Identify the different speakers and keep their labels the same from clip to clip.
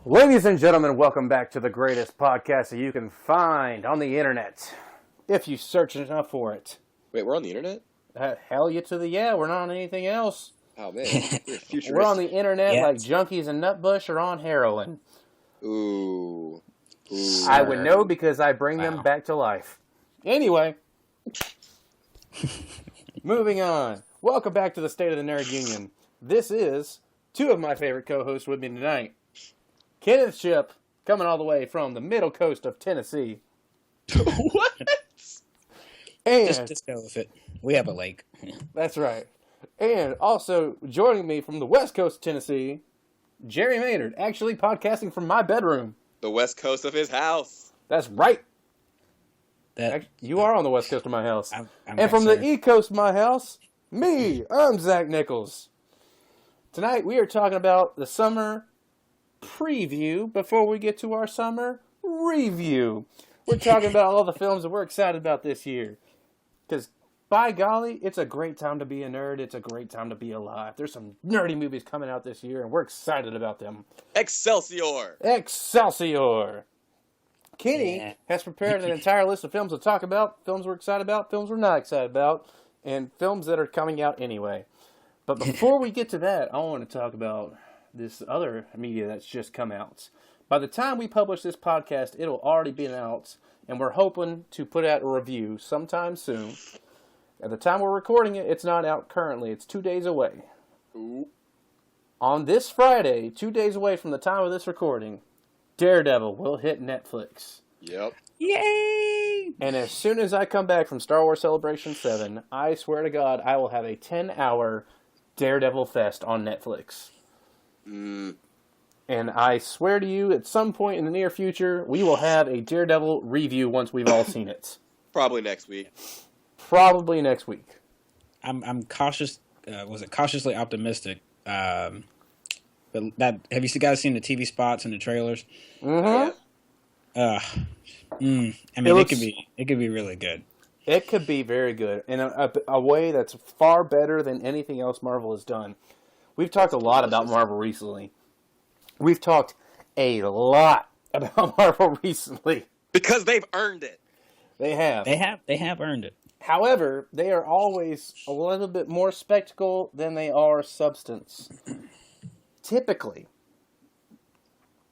Speaker 1: Ladies and gentlemen, welcome back to the greatest podcast that you can find on the internet. If you search enough for it.
Speaker 2: Wait, we're on the internet?
Speaker 1: Hell you to the yeah, we're not on anything else.
Speaker 2: Oh, man. We're futuristic.
Speaker 1: We're on the internet like Junkies and Nutbush are on heroin.
Speaker 2: Ooh.
Speaker 1: I would know because I bring them back to life. Anyway. Moving on. Welcome back to the State of the Nerd Union. This is two of my favorite co-hosts with me tonight. Kenneth Ship, coming all the way from the middle coast of Tennessee.
Speaker 2: What?
Speaker 1: And
Speaker 3: just go with it. We have a lake.
Speaker 1: That's right. And also joining me from the west coast of Tennessee, Jerry Maynard, actually podcasting from my bedroom.
Speaker 2: The west coast of his house.
Speaker 1: That's right. You are on the west coast of my house.
Speaker 3: I'm
Speaker 1: and from the east coast of my house, I'm Zach Nichols. Tonight we are talking about the summer preview before we get to our summer review. We're talking about all the films that we're excited about this year. Because, by golly, it's a great time to be a nerd. It's a great time to be alive. There's some nerdy movies coming out this year, and we're excited about them.
Speaker 2: Excelsior!
Speaker 1: Excelsior! Kenny has prepared an entire list of films to talk about, films we're excited about, films we're not excited about, and films that are coming out anyway. But before we get to that, I want to talk about this other media that's just come out. By the time we publish this podcast, it'll already be out, and we're hoping to put out a review sometime soon. At the time we're recording it, it's not out currently. It's 2 days away.
Speaker 2: Ooh.
Speaker 1: On this Friday, 2 days away from the time of this recording, Daredevil will hit Netflix.
Speaker 2: Yep.
Speaker 3: Yay!
Speaker 1: And as soon as I come back from Star Wars Celebration 7, I swear to God, I will have a 10-hour Daredevil fest on Netflix. And I swear to you, at some point in the near future, we will have a Daredevil review once we've all seen it.
Speaker 2: Probably next week.
Speaker 1: Probably next week.
Speaker 3: I'm cautious. Cautiously optimistic? But that have you guys seen the TV spots and the trailers?
Speaker 1: Mm-hmm.
Speaker 2: Yeah.
Speaker 3: I mean, it could be really good.
Speaker 1: It could be very good in a way that's far better than anything else Marvel has done. We've talked a lot about Marvel recently. We've talked a lot about Marvel recently.
Speaker 2: Because they've earned it.
Speaker 1: They have.
Speaker 3: They have earned it.
Speaker 1: However, they are always a little bit more spectacle than they are substance. Typically.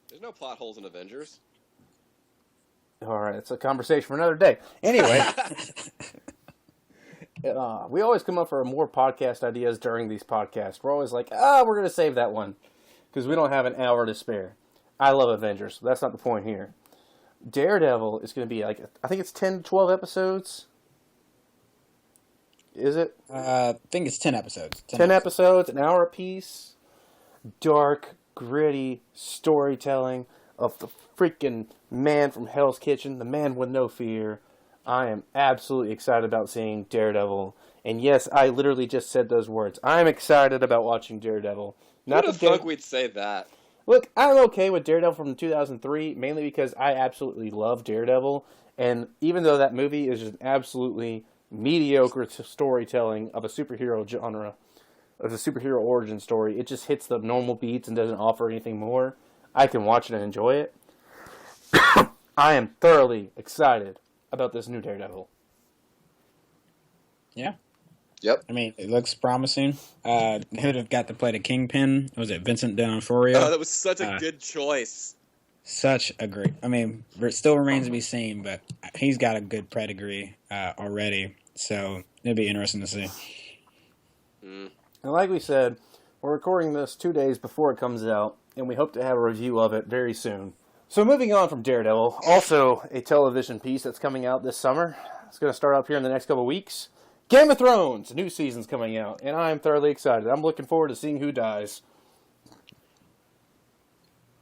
Speaker 2: There's no plot holes in Avengers.
Speaker 1: All right, it's a conversation for another day. Anyway, we always come up for more podcast ideas during these podcasts. We're always like, we're going to save that one because we don't have an hour to spare. I love Avengers, so that's not the point here. Daredevil is going to be I think it's 10 to 12 episodes. Is it?
Speaker 3: I think it's 10 episodes.
Speaker 1: 10 episodes, an hour apiece. Dark, gritty storytelling of the freaking man from Hell's Kitchen, the man with no fear. I am absolutely excited about seeing Daredevil. And yes, I literally just said those words. I'm excited about watching Daredevil.
Speaker 2: Not the fuck we'd say that.
Speaker 1: Look, I'm okay with Daredevil from 2003, mainly because I absolutely love Daredevil. And even though that movie is just absolutely mediocre storytelling of a superhero genre, of a superhero origin story, it just hits the normal beats and doesn't offer anything more. I can watch it and enjoy it. I am thoroughly excited about this new Daredevil.
Speaker 3: Yeah.
Speaker 2: Yep.
Speaker 3: I mean, it looks promising. Who'd have got to play the Kingpin? Was it Vincent D'Onofrio?
Speaker 2: Oh, that was such a good choice.
Speaker 3: Such a great... I mean, it still remains to be seen, but he's got a good pedigree already. So it'll be interesting to see.
Speaker 1: And like we said, we're recording this 2 days before it comes out, and we hope to have a review of it very soon. So moving on from Daredevil, also a television piece that's coming out this summer. It's going to start up here in the next couple of weeks. Game of Thrones, new season's coming out, and I'm thoroughly excited. I'm looking forward to seeing who dies.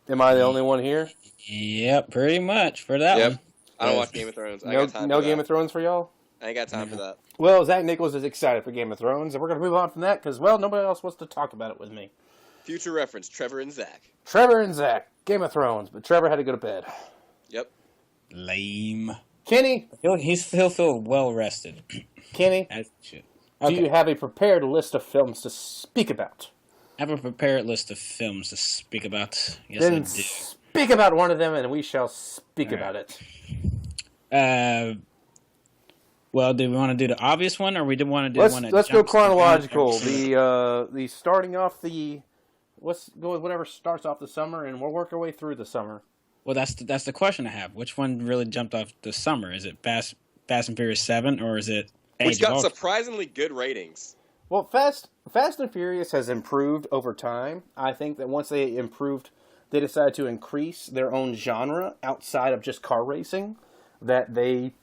Speaker 1: Am I the only one here?
Speaker 3: Yep, pretty much for that one.
Speaker 2: I don't watch Game of Thrones.
Speaker 1: No Game of Thrones for y'all?
Speaker 2: I ain't got time for that.
Speaker 1: Well, Zach Nichols is excited for Game of Thrones, and we're going to move on from that because, well, nobody else wants to talk about it with me.
Speaker 2: Future reference, Trevor and Zach.
Speaker 1: Trevor and Zach, Game of Thrones, but Trevor had to go to bed.
Speaker 2: Yep.
Speaker 3: Lame.
Speaker 1: Kenny?
Speaker 3: He'll feel well rested.
Speaker 1: Kenny? Do you have a prepared list of films to speak about?
Speaker 3: I have a prepared list of films to speak about. Yes,
Speaker 1: Then
Speaker 3: I do.
Speaker 1: speak about one of them, and we shall speak
Speaker 3: All right.
Speaker 1: about it.
Speaker 3: Well, do we want to do the obvious one, or we do want to do one that
Speaker 1: Let's go
Speaker 3: jumps the gun
Speaker 1: chronological.
Speaker 3: every single-
Speaker 1: The starting off the let's go with whatever starts off the summer, and we'll work our way through the summer.
Speaker 3: Well, that's the question I have. Which one really jumped off the summer? Is it Fast and Furious 7, or is it Age
Speaker 2: Which
Speaker 3: of
Speaker 2: got
Speaker 3: Ultron?
Speaker 2: surprisingly good ratings.
Speaker 1: Well, Fast and Furious has improved over time. I think that once they improved, they decided to increase their own genre outside of just car racing, that they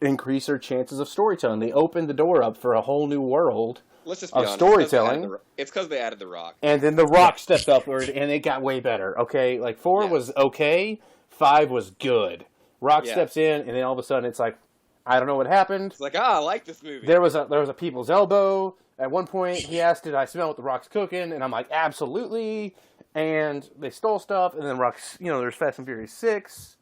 Speaker 1: increase their chances of storytelling. They opened the door up for a whole new world
Speaker 2: Let's just be
Speaker 1: of
Speaker 2: honest.
Speaker 1: storytelling.
Speaker 2: It's because they added The Rock.
Speaker 1: And then The Rock stepped upward, and it got way better. Okay, like 4
Speaker 2: Yeah.
Speaker 1: was okay, 5 was good. Rock
Speaker 2: Yeah.
Speaker 1: steps in, and then all of a sudden it's like, I don't know what happened.
Speaker 2: It's like, I like this movie.
Speaker 1: There was a people's elbow. At one point, he asked, "Did I smell what the Rock's cooking?" And I'm like, "Absolutely." And they stole stuff, and then Rock's, there's Fast and Furious 6.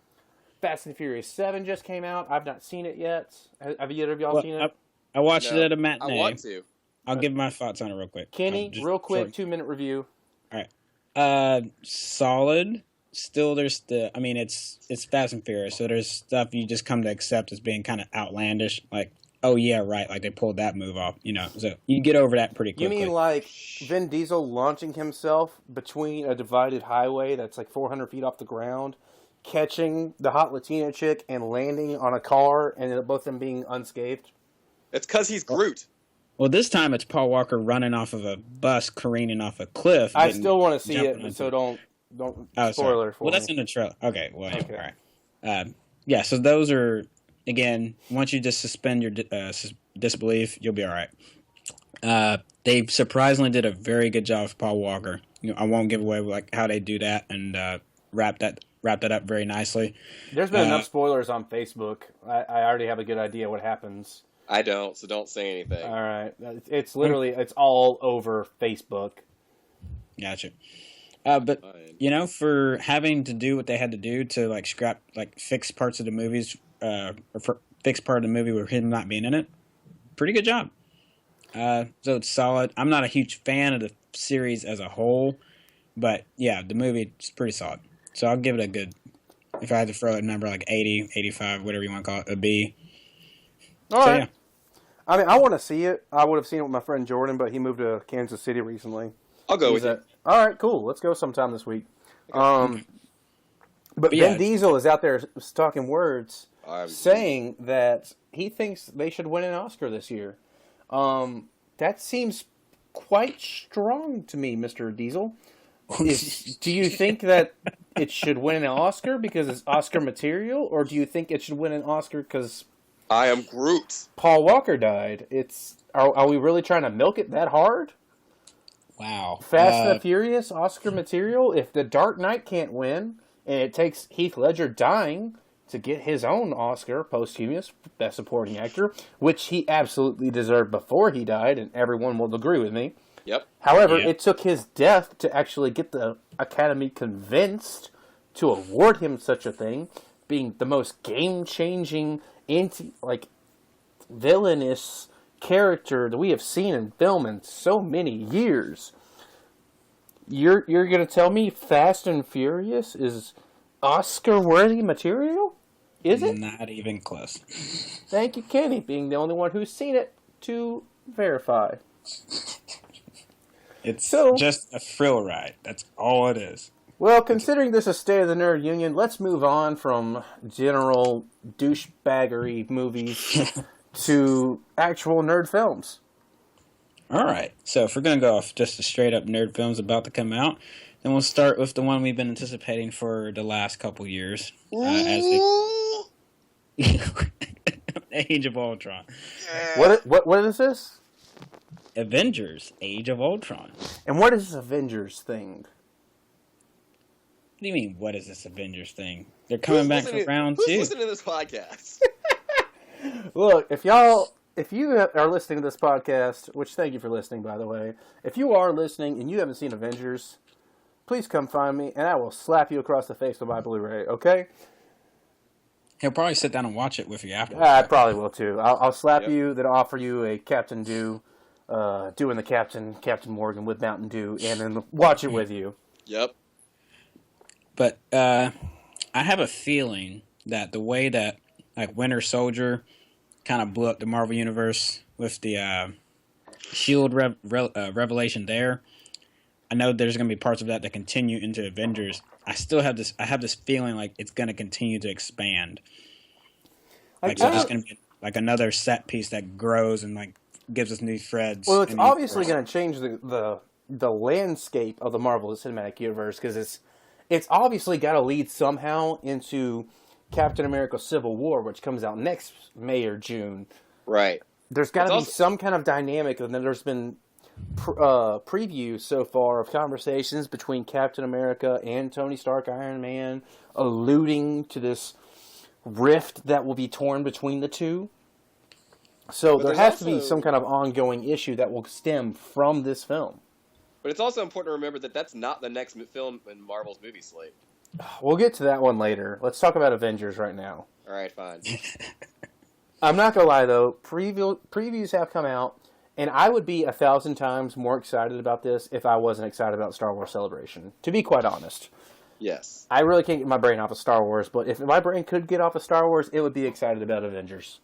Speaker 1: Fast and Furious 7 just came out. I've not seen it yet. Have either of y'all
Speaker 3: Well,
Speaker 1: seen it?
Speaker 3: I watched
Speaker 2: No,
Speaker 3: it at a
Speaker 2: I
Speaker 3: matinee.
Speaker 2: want to.
Speaker 3: I'll give my thoughts on it real quick.
Speaker 1: Kenny,
Speaker 3: Just
Speaker 1: real quick,
Speaker 3: short.
Speaker 1: 2-minute review.
Speaker 3: All right. Solid. Still, there's it's Fast and Furious, so there's stuff you just come to accept as being kind of outlandish, like, oh yeah, right, like they pulled that move off, So you get over that pretty
Speaker 1: You
Speaker 3: quickly.
Speaker 1: mean like Vin Diesel launching himself between a divided highway that's like 400 feet off the ground, catching the hot Latina chick and landing on a car, and both of them being unscathed?
Speaker 2: It's because he's Groot.
Speaker 3: Well, this time it's Paul Walker running off of a bus, careening off a cliff.
Speaker 1: I
Speaker 3: getting-
Speaker 1: still want to see
Speaker 3: jumping
Speaker 1: it,
Speaker 3: into
Speaker 1: so don't
Speaker 3: Oh, sorry.
Speaker 1: spoiler for
Speaker 3: Well,
Speaker 1: me.
Speaker 3: that's in the trailer. Okay, well, yeah,
Speaker 1: Okay.
Speaker 3: all right. Yeah, so those are, again, once you just suspend your disbelief, you'll be all right. They surprisingly did a very good job with Paul Walker. I won't give away like how they do that and wrap that up very nicely.
Speaker 1: There's been enough spoilers on Facebook. I already have a good idea what happens.
Speaker 2: I don't, so don't say anything.
Speaker 1: All right. It's literally, it's all over Facebook.
Speaker 3: Gotcha. But
Speaker 2: Fine.
Speaker 3: for having to do what they had to do to like scrap, like fix parts of the movies, fix part of the movie with him not being in it, pretty good job. So it's solid. I'm not a huge fan of the series as a whole, but yeah, the movie is pretty solid. So I'll give it a good. If I had to throw a number like 80, 85, whatever you want to call it, a B.
Speaker 1: All
Speaker 3: So
Speaker 1: right.
Speaker 3: yeah,
Speaker 1: I mean, I want to see it. I would have seen it with my friend Jordan, but he moved to Kansas City recently.
Speaker 2: I'll go with you.
Speaker 1: All right, cool. Let's go sometime this week. But
Speaker 3: yeah.
Speaker 1: Vin Diesel is out there talking words,
Speaker 2: I'm-
Speaker 1: saying that he thinks they should win an Oscar this year. That seems quite strong to me, Mr. Diesel. Do you think that it should win an Oscar because it's Oscar material, or do you think it should win an Oscar because
Speaker 2: I am Groot.
Speaker 1: Paul Walker died? Are we really trying to milk it that hard?
Speaker 3: wow.
Speaker 1: Fast and the Furious, Oscar material. If The Dark Knight can't win, and it takes Heath Ledger dying to get his own Oscar, posthumous, Best Supporting Actor, which he absolutely deserved before he died, and everyone will agree with me.
Speaker 2: Yep.
Speaker 1: However,
Speaker 3: Yeah.
Speaker 1: it took his death to actually get the Academy convinced to award him such a thing, being the most game-changing, villainous character that we have seen in film in so many years. You're going to tell me Fast and Furious is Oscar-worthy material? Is it?
Speaker 3: Not even close.
Speaker 1: Thank you, Kenny, being the only one who's seen it to verify.
Speaker 3: It's
Speaker 1: So-
Speaker 3: just a thrill ride. That's all it is.
Speaker 1: Well, considering this is State of the Nerd Union, let's move on from general douchebaggery movies to actual nerd films.
Speaker 3: All right. So if we're going to go off just the straight up nerd films about to come out, then we'll start with the one we've been anticipating for the last couple years. Age of Ultron.
Speaker 1: What is this?
Speaker 3: Avengers, Age of Ultron.
Speaker 1: And what is this Avengers thing?
Speaker 3: What do you mean, what is this Avengers thing? They're coming back for round
Speaker 2: Who's
Speaker 3: 2.
Speaker 2: listening to this podcast?
Speaker 1: Look, if you are listening to this podcast, which thank you for listening, by the way. If you are listening and you haven't seen Avengers, please come find me, and I will slap you across the face with my Blu-ray. Okay?
Speaker 3: He'll probably sit down and watch it with you afterwards.
Speaker 1: I probably will too. I'll slap
Speaker 2: Yep.
Speaker 1: you, then offer you a Captain Dew, doing the Captain Morgan with Mountain Dew, and then watch it with you.
Speaker 2: Yep.
Speaker 3: But I have a feeling that the way that like Winter Soldier kind of blew up the Marvel Universe with the Shield revelation there, I know there's going to be parts of that that continue into Avengers. I have this feeling like it's going to continue to expand. Like so, there's going to be like another set piece that grows and like gives us new threads.
Speaker 1: Well, it's obviously going to change the landscape of the Marvel Cinematic Universe because it's obviously got to lead somehow into Captain America: Civil War, which comes out next May or June.
Speaker 2: Right.
Speaker 1: There's got to be some kind of dynamic, and then there's been previews so far of conversations between Captain America and Tony Stark, Iron Man, alluding to this rift that will be torn between the two. So there has to be some kind of ongoing issue that will stem from this film.
Speaker 2: But it's also important to remember that that's not the next film in Marvel's movie slate.
Speaker 1: We'll get to that one later. Let's talk about Avengers right now.
Speaker 2: All right, fine.
Speaker 1: I'm not going to lie, though. Previews have come out, and I would be 1,000 times more excited about this if I wasn't excited about Star Wars Celebration, to be quite honest.
Speaker 2: Yes.
Speaker 1: I really can't get my brain off of Star Wars, but if my brain could get off of Star Wars, it would be excited about Avengers.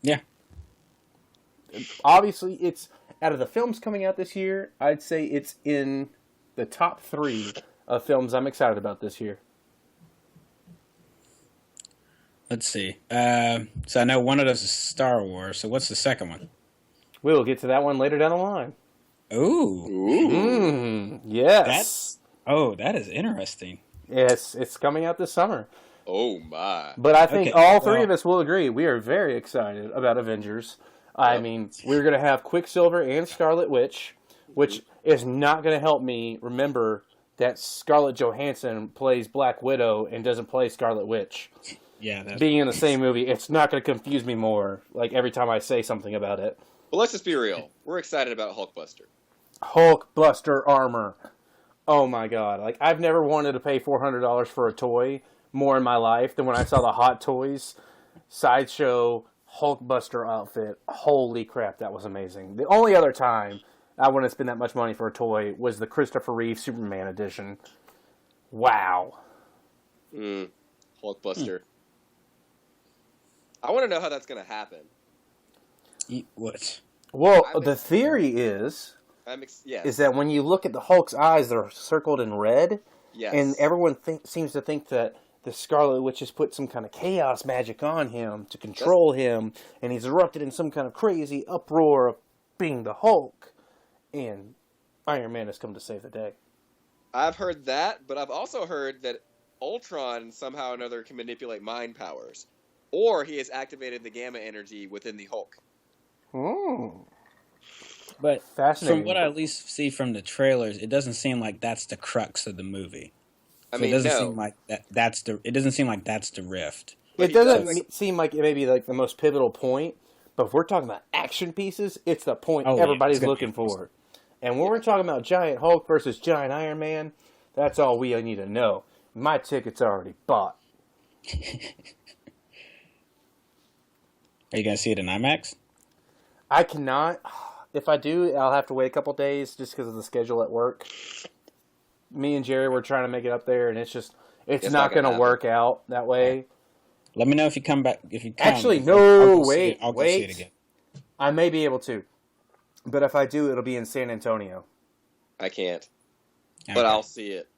Speaker 3: Yeah.
Speaker 1: Obviously, it's out of the films coming out this year, I'd say it's in the top 3 of films I'm excited about this year.
Speaker 3: Let's see. So I know one of those is Star Wars. So what's the second one?
Speaker 1: We'll get to that one later down the line.
Speaker 3: Ooh.
Speaker 1: Yes.
Speaker 3: That is interesting.
Speaker 1: Yes, it's coming out this summer.
Speaker 2: Oh, my.
Speaker 1: But I think all 3 of us will agree we are very excited about Avengers. I mean, we're going to have Quicksilver and Scarlet Witch, which is not going to help me remember that Scarlett Johansson plays Black Widow and doesn't play Scarlet Witch.
Speaker 3: Yeah,
Speaker 1: being in the same movie, it's not going to confuse me more, like, every time I say something about it.
Speaker 2: Well, let's just be real. We're excited about Hulkbuster.
Speaker 1: Hulkbuster armor. Oh, my God. Like, I've never wanted to pay $400 for a toy more in my life than when I saw the Hot Toys Sideshow Hulkbuster outfit. Holy crap, that was amazing. The only other time I wouldn't spend that much money for a toy was the Christopher Reeve Superman edition. Wow.
Speaker 2: Hulkbuster. I want to know how that's going to happen.
Speaker 3: What?
Speaker 1: Well, the theory is
Speaker 2: yes.
Speaker 1: that when you look at the Hulk's eyes, they're circled in red.
Speaker 2: Yes.
Speaker 1: And everyone seems to think that the Scarlet Witch has put some kind of chaos magic on him to control him, and he's erupted in some kind of crazy uproar of being the Hulk, and Iron Man has come to save the day.
Speaker 2: I've heard that, but I've also heard that Ultron somehow or another can manipulate mind powers, or he has activated the gamma energy within the Hulk.
Speaker 3: But
Speaker 1: fascinating.
Speaker 3: From what I at least see from the trailers, it doesn't seem like that's the crux of the movie.
Speaker 2: I mean,
Speaker 3: it doesn't seem like that's the. It doesn't seem like that's the rift.
Speaker 1: It doesn't seem like it may be like the most pivotal point, but if we're talking about action pieces, it's the point everybody's looking for. And when we're talking about Giant Hulk versus Giant Iron Man, that's all we need to know. My ticket's already bought.
Speaker 3: Are you gonna see it in IMAX?
Speaker 1: I cannot. If I do, I'll have to wait a couple days just because of the schedule at work. Me and Jerry were trying to make it up there, and it's not going to work out that way.
Speaker 3: Let me know if you come back. If you come,
Speaker 1: actually,
Speaker 3: I'll
Speaker 1: wait.
Speaker 3: see it again.
Speaker 1: I may be able to, but if I do, it'll be in San Antonio.
Speaker 2: I can't,
Speaker 3: Okay.
Speaker 2: but I'll see it.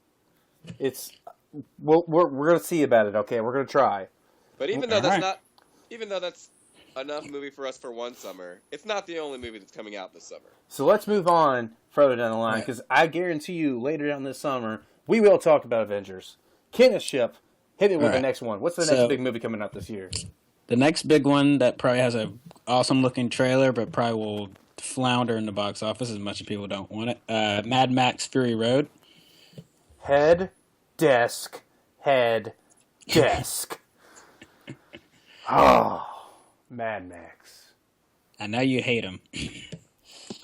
Speaker 1: We're going to see about it. Okay, we're going to try.
Speaker 2: But even though that's enough movie for us for one summer, it's not the only movie that's coming out this summer.
Speaker 1: So let's move on further down the line, because I guarantee you later down this summer, we will talk about Avengers. Kenneth Ship, hit me with the next one. What's the next big movie coming out this year?
Speaker 3: The next big one that probably has a awesome looking trailer, but probably will flounder in the box office as much as people don't want it. Mad Max Fury Road.
Speaker 1: Head, desk. Oh, Mad Max.
Speaker 3: I know you hate him.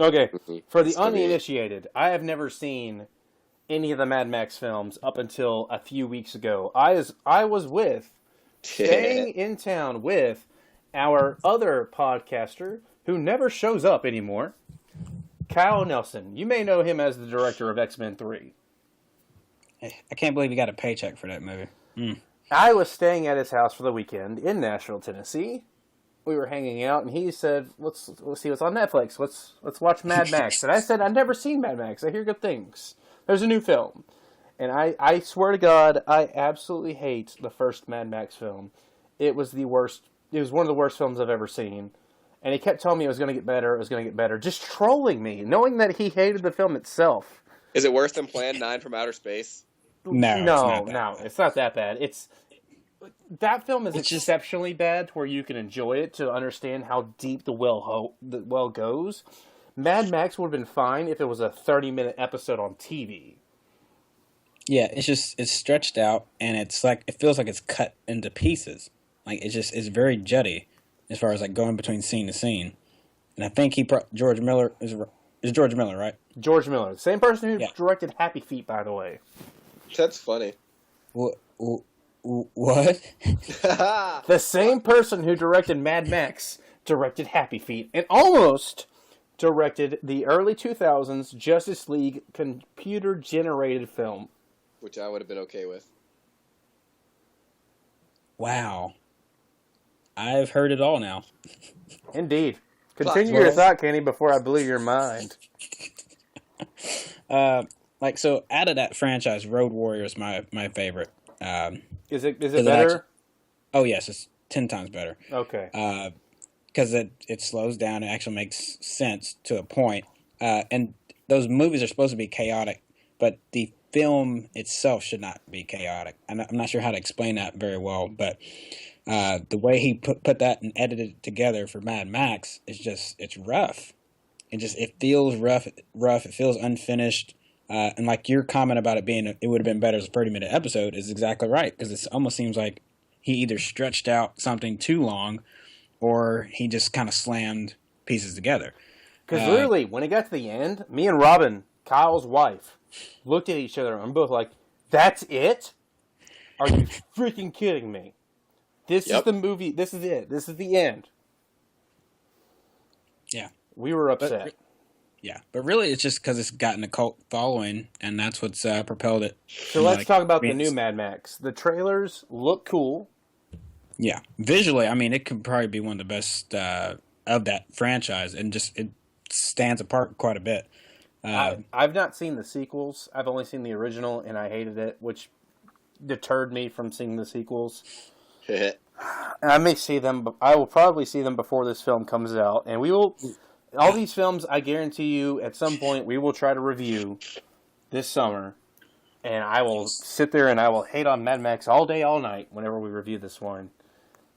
Speaker 1: Okay, for the uninitiated, I have never seen any of the Mad Max films up until a few weeks ago. I was staying in town with our other podcaster who never shows up anymore, Kyle Nelson. You may know him as the director of X-Men 3.
Speaker 3: I can't believe he got a paycheck for that movie.
Speaker 1: I was staying at his house for the weekend in Nashville, Tennessee. We were hanging out, and he said, "Let's see what's on Netflix. Let's watch Mad Max." And I said, "I've never seen Mad Max. I hear good things. There's a new film." And I swear to God, I absolutely hate the first Mad Max film. It was the worst. It was one of the worst films I've ever seen. And he kept telling me it was going to get better. It was going to get better, just trolling me, knowing that he hated the film itself.
Speaker 2: Is it worse than Plan 9 from Outer Space?
Speaker 1: No, it's not that bad. That film is exceptionally bad, where you can enjoy it to understand how deep the well goes. Mad Max would have been fine if it was a 30-minute episode on TV.
Speaker 3: Yeah, it's stretched out, and it feels like it's cut into pieces. Like it's very jutty as far as like going between scene to scene. And I think George Miller is George Miller, right?
Speaker 1: George Miller, the same person who directed Happy Feet, by the way.
Speaker 2: That's funny.
Speaker 3: What?
Speaker 1: The same person who directed Mad Max directed Happy Feet, and almost directed the early 2000s Justice League computer-generated film.
Speaker 2: Which I would have been okay with.
Speaker 3: Wow. I've heard it all now.
Speaker 1: Indeed. Continue your thought, Kenny, before I blew your mind.
Speaker 3: So out of that franchise, Road Warrior is my favorite.
Speaker 1: Is it better?
Speaker 3: Yes, it's 10 times better.
Speaker 1: Okay.
Speaker 3: Because it slows down. It actually makes sense to a point. And those movies are supposed to be chaotic, but the film itself should not be chaotic. I'm not sure how to explain that very well, but the way he put that and edited it together for Mad Max is it's rough. It feels rough. It feels unfinished. And like your comment about it would have been better as a 30-minute episode is exactly right, because it almost seems like he either stretched out something too long, or he just kind of slammed pieces together.
Speaker 1: Because literally, when it got to the end, me and Robin, Kyle's wife, looked at each other and both like, "That's it? Are you freaking kidding me? This is the movie. This is it. This is the end."
Speaker 3: Yeah.
Speaker 1: We were upset.
Speaker 3: But really it's just because it's gotten a cult following, and that's what's propelled it.
Speaker 1: So let's talk about the new Mad Max. The trailers look cool.
Speaker 3: Yeah. Visually, I mean, it could probably be one of the best of that franchise, and it stands apart quite a bit.
Speaker 1: I've not seen the sequels. I've only seen the original, and I hated it, which deterred me from seeing the sequels. I may see them, but I will probably see them before this film comes out, and we will. All these films, I guarantee you, at some point, we will try to review this summer, and I will sit there and I will hate on Mad Max all day, all night, whenever we review this one.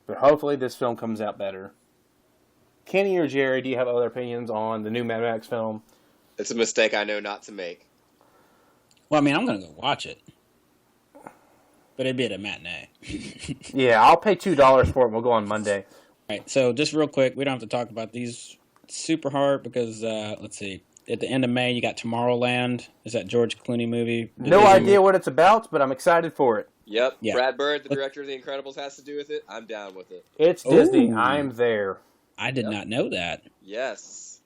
Speaker 1: But hopefully this film comes out better. Kenny or Jerry, do you have other opinions on the new Mad Max film?
Speaker 2: It's a mistake I know not to make.
Speaker 3: Well, I mean, I'm going to go watch it. But it'd be at a matinee.
Speaker 1: Yeah, I'll pay $2 for it and we'll go on Monday.
Speaker 3: All right, so just real quick, we don't have to talk about these super hard because, let's see, at the end of May, you got Tomorrowland. Is that George Clooney movie?
Speaker 1: No idea what it's about, but I'm excited for it.
Speaker 2: Yep. Yeah. Brad Bird, the director of The Incredibles, has to do with it. I'm down with it.
Speaker 1: It's Disney. I'm there.
Speaker 3: I did not know that.
Speaker 2: Yes.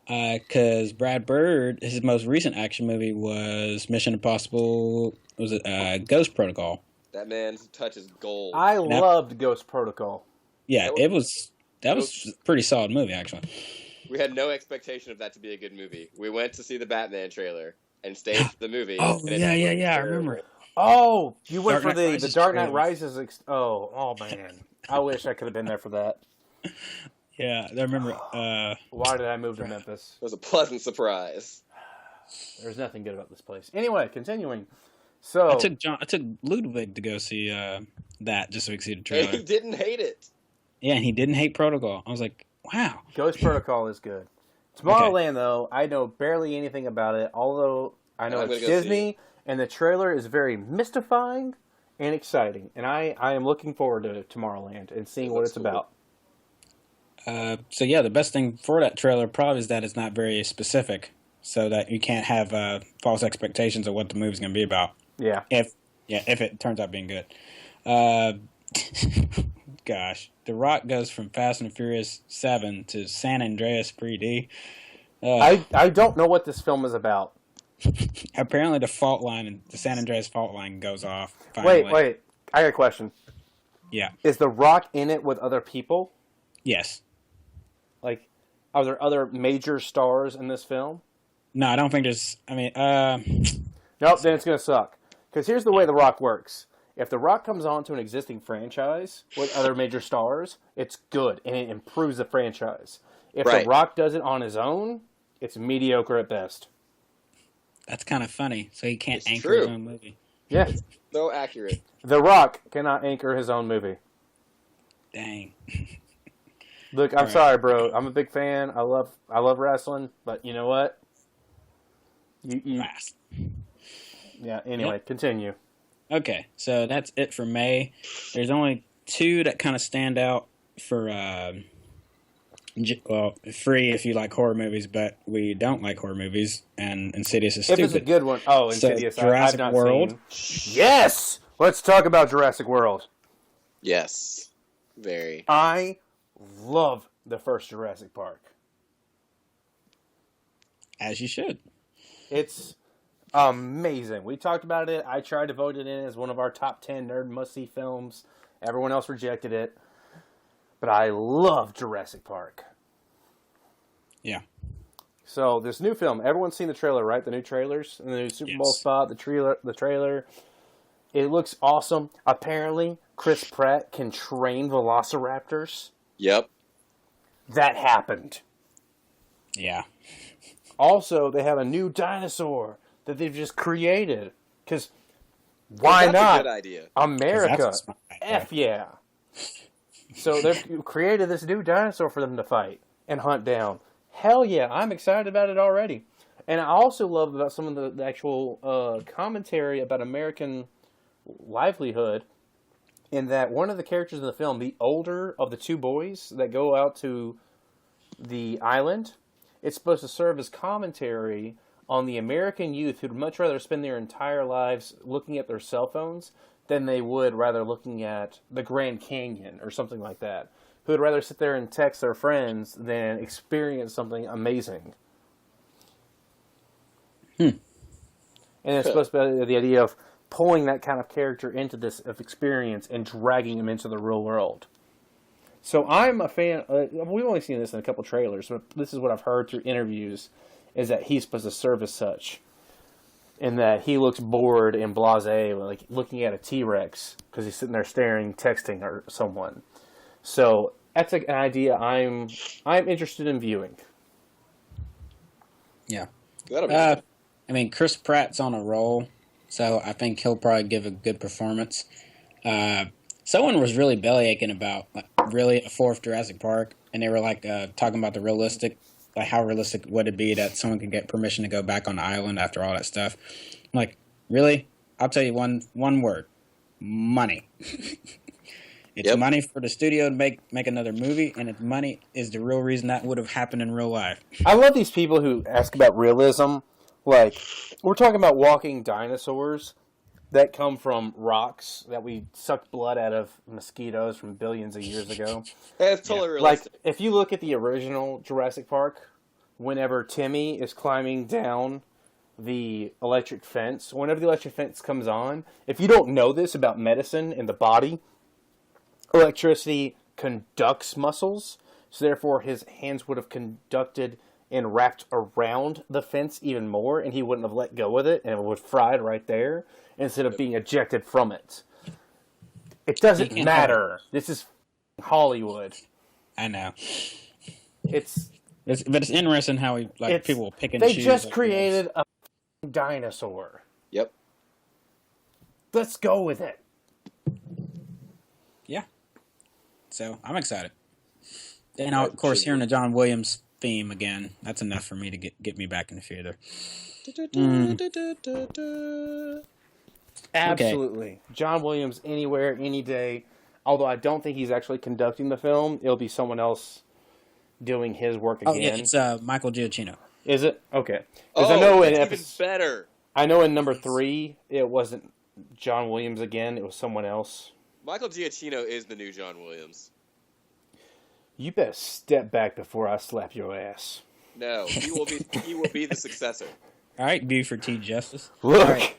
Speaker 3: Because Brad Bird, his most recent action movie was Mission Impossible. Was it Ghost Protocol?
Speaker 2: That man's touch is gold.
Speaker 1: I loved Ghost Protocol.
Speaker 3: Yeah, that was a pretty solid movie, actually.
Speaker 2: We had no expectation of that to be a good movie. We went to see the Batman trailer and stayed for the movie.
Speaker 3: Oh, yeah, I remember.
Speaker 1: Oh, you went for the Dark Knight Rises. Oh, man. I wish I could have been there for that.
Speaker 3: Yeah, I remember.
Speaker 1: Why did I move to Memphis?
Speaker 2: It was a pleasant surprise.
Speaker 1: There's nothing good about this place. Anyway, continuing. So
Speaker 3: I took Ludwig to go see that just so we could see the trailer.
Speaker 2: And he didn't hate it.
Speaker 3: Yeah, and he didn't hate Protocol. I was like, wow.
Speaker 1: Ghost Protocol is good. Tomorrowland, though, I know barely anything about it, although I know it's Disney, and the trailer is very mystifying and exciting. And I am looking forward to Tomorrowland and seeing what it's about.
Speaker 3: So, yeah, the best thing for that trailer probably is that it's not very specific, so that you can't have false expectations of what the movie's going to be about.
Speaker 1: Yeah.
Speaker 3: If it turns out being good. Gosh, The Rock goes from Fast and Furious 7 to San Andreas 3D.
Speaker 1: I don't know what this film is about.
Speaker 3: Apparently, the San Andreas fault line goes off. Finally.
Speaker 1: Wait. I got a question.
Speaker 3: Yeah.
Speaker 1: Is The Rock in it with other people?
Speaker 3: Yes.
Speaker 1: Like, are there other major stars in this film?
Speaker 3: No, I don't think there's. I mean,
Speaker 1: Nope, then it's going to suck. Because here's the way The Rock works. If The Rock comes on to an existing franchise with other major stars, it's good, and it improves the franchise. If
Speaker 2: Right.
Speaker 1: The Rock does it on his own, it's mediocre at best.
Speaker 3: that's kind of funny. So he can't
Speaker 2: It's
Speaker 3: anchor
Speaker 2: true.
Speaker 3: his own movie.
Speaker 1: Yeah.
Speaker 2: So accurate.
Speaker 1: The Rock cannot anchor his own movie.
Speaker 3: Dang.
Speaker 1: Look, I'm
Speaker 3: Right.
Speaker 1: sorry, bro. I'm a big fan. I love wrestling, but you know what? You
Speaker 3: Fast.
Speaker 1: yeah. Anyway, continue.
Speaker 3: Okay, so that's it for May. There's only two that kind of stand out for free if you like horror movies, but we don't like horror movies, and Insidious is
Speaker 1: If
Speaker 3: stupid.
Speaker 1: it's a good one, oh,
Speaker 3: So,
Speaker 1: Insidious.
Speaker 3: Jurassic
Speaker 1: I've not
Speaker 3: World.
Speaker 1: seen. Yes, let's talk about Jurassic World.
Speaker 2: Yes. Very.
Speaker 1: I love the first Jurassic Park.
Speaker 3: As you should.
Speaker 1: It's amazing. We talked about it. I tried to vote it in as one of our top 10 nerd must-see films. Everyone else rejected it. But I love Jurassic Park.
Speaker 3: Yeah.
Speaker 1: So this new film, everyone's seen the trailer, right? The new trailers, the new Super Bowl
Speaker 3: Yes.
Speaker 1: spot, the trailer. It looks awesome. Apparently, Chris Pratt can train velociraptors.
Speaker 2: Yep.
Speaker 1: That happened.
Speaker 3: Yeah.
Speaker 1: Also, they have a new dinosaur that they've just created. Because why
Speaker 2: That's
Speaker 1: not?
Speaker 2: a good idea.
Speaker 1: America.
Speaker 3: That's a smart idea.
Speaker 1: F yeah. So they've created this new dinosaur for them to fight and hunt down. Hell yeah, I'm excited about it already. And I also love about some of the actual commentary about American livelihood, in that one of the characters in the film, the older of the two boys that go out to the island, it's supposed to serve as commentary on the American youth who'd much rather spend their entire lives looking at their cell phones than they would rather looking at the Grand Canyon or something like that. Who would rather sit there and text their friends than experience something amazing. And it's supposed to be the idea of pulling that kind of character into this experience and dragging him into the real world. So I'm a fan. We've only seen this in a couple trailers, but this is what I've heard through interviews, is that he's supposed to serve as such. And that he looks bored and blasé, like looking at a T-Rex, because he's sitting there staring, texting or someone. So that's an idea I'm interested in viewing.
Speaker 3: Yeah.
Speaker 2: That'll be
Speaker 3: I mean, Chris Pratt's on a roll, so I think he'll probably give a good performance. Someone was really bellyaching about really a fourth Jurassic Park, and they were like talking about the realistic, like how realistic would it be that someone could get permission to go back on the island after all that stuff. I'm like, really? I'll tell you one word: money. It's
Speaker 2: Yep.
Speaker 3: money for the studio to make another movie, and it's money is the real reason that would have happened in real life.
Speaker 1: I love these people who ask about realism. Like, we're talking about walking dinosaurs that come from rocks that we sucked blood out of mosquitoes from billions of years ago.
Speaker 2: It's totally
Speaker 1: Like,
Speaker 2: realistic.
Speaker 1: if you look at the original Jurassic Park, whenever Timmy is climbing down the electric fence, whenever the electric fence comes on, if you don't know this about medicine and the body, electricity conducts muscles, so therefore his hands would have conducted and wrapped around the fence even more, and he wouldn't have let go of it, and it would have fried right there instead of being ejected from it. It doesn't
Speaker 3: can't
Speaker 1: matter. This is Hollywood.
Speaker 3: I know.
Speaker 1: But
Speaker 3: It's interesting how
Speaker 1: it's,
Speaker 3: people will pick and
Speaker 1: they
Speaker 3: choose.
Speaker 1: just
Speaker 3: like,
Speaker 1: created a dinosaur.
Speaker 2: Yep.
Speaker 1: Let's go with it.
Speaker 3: Yeah. So I'm excited. And of course,
Speaker 2: should
Speaker 3: hearing the John Williams theme again, that's enough for me to get me back in the theater.
Speaker 1: Absolutely. John Williams anywhere, any day. Although I don't think he's actually conducting the film. It'll be someone else doing his work again.
Speaker 3: Oh yeah, it's Michael Giacchino.
Speaker 1: Is it? Okay. Because
Speaker 2: Oh,
Speaker 1: I know in
Speaker 2: that's even better.
Speaker 1: I know in number 3 it wasn't John Williams again, it was someone else.
Speaker 2: Michael Giacchino is the new John Williams.
Speaker 1: You better step back before I slap your ass.
Speaker 2: No, he will be the successor.
Speaker 3: All right, Buford T. Justice.
Speaker 1: Look,
Speaker 3: right.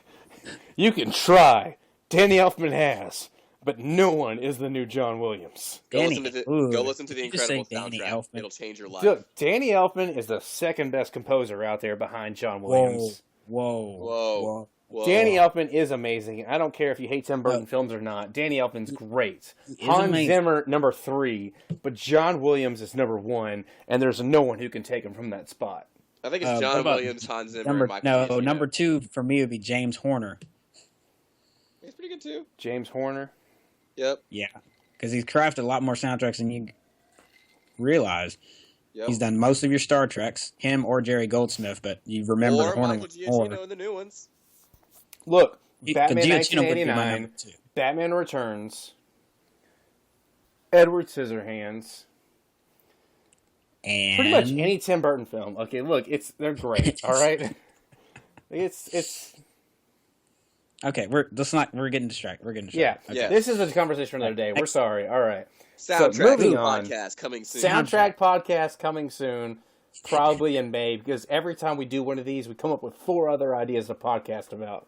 Speaker 1: you can try. Danny Elfman has, but no one is the new John Williams.
Speaker 2: Go
Speaker 3: Danny,
Speaker 2: listen to the
Speaker 3: did you just say
Speaker 2: Incredibles
Speaker 3: Danny
Speaker 2: soundtrack.
Speaker 3: Elfman?
Speaker 2: It'll change your life.
Speaker 1: Look, Danny Elfman is the second best composer out there behind John Williams.
Speaker 2: Whoa.
Speaker 1: Danny Elfman is amazing. I don't care if you hate Tim Burton films or not. Danny Elfman's great. Hans
Speaker 3: amazing.
Speaker 1: Zimmer, number 3, but John Williams is number 1, and there's no one who can take him from that spot.
Speaker 2: I think it's John Williams, Hans Zimmer, and Michael Giacchino.
Speaker 3: Number 2 for me would be James Horner.
Speaker 2: He's pretty good too.
Speaker 1: James Horner?
Speaker 2: Yep.
Speaker 3: Yeah, because he's crafted a lot more soundtracks than you realize.
Speaker 2: Yep.
Speaker 3: He's done most of your Star Treks, him or Jerry Goldsmith, but you remember
Speaker 2: or
Speaker 3: Horner
Speaker 2: Michael Giacchino in the new ones.
Speaker 1: Look,
Speaker 3: Giacchino
Speaker 1: Batman
Speaker 3: would be my
Speaker 1: 1989,
Speaker 3: number 2.
Speaker 1: Batman Returns, Edward Scissorhands,
Speaker 3: And
Speaker 1: pretty much any Tim Burton film. Okay, look, they're great. All right, it's
Speaker 3: okay. We're getting distracted. We're getting distracted.
Speaker 1: yeah.
Speaker 3: Okay.
Speaker 2: Yeah.
Speaker 1: This is a conversation for another day. We're sorry. All right,
Speaker 2: Soundtrack
Speaker 1: moving on.
Speaker 2: podcast coming soon.
Speaker 1: Soundtrack podcast coming soon, probably in May, because every time we do one of these, we come up with 4 other ideas to podcast about.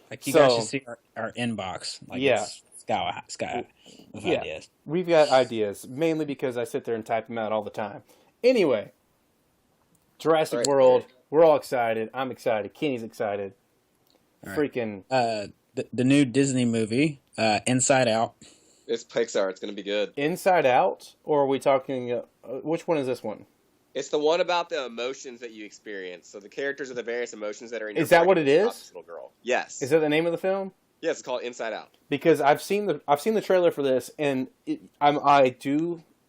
Speaker 3: Like you guys should see our inbox. Like
Speaker 1: Yeah.
Speaker 3: it's sky with
Speaker 1: Yeah.
Speaker 3: ideas.
Speaker 1: We've got ideas, mainly because I sit there and type them out all the time. Anyway, Jurassic
Speaker 2: Right.
Speaker 1: World, we're all excited. I'm excited. Kenny's excited.
Speaker 3: All right.
Speaker 1: Freaking
Speaker 3: The new Disney movie, Inside Out.
Speaker 2: It's Pixar. It's going to be good.
Speaker 1: Inside Out, or are we talking, which one is this one?
Speaker 2: It's the one about the emotions that you experience. So the characters are the various emotions that are in your
Speaker 1: Is that
Speaker 2: body
Speaker 1: what it
Speaker 2: when you
Speaker 1: is?
Speaker 2: adopt this little girl. Yes.
Speaker 1: Is that the name of the film?
Speaker 2: Yes, it's called Inside Out.
Speaker 1: Because I've seen the trailer for this, and I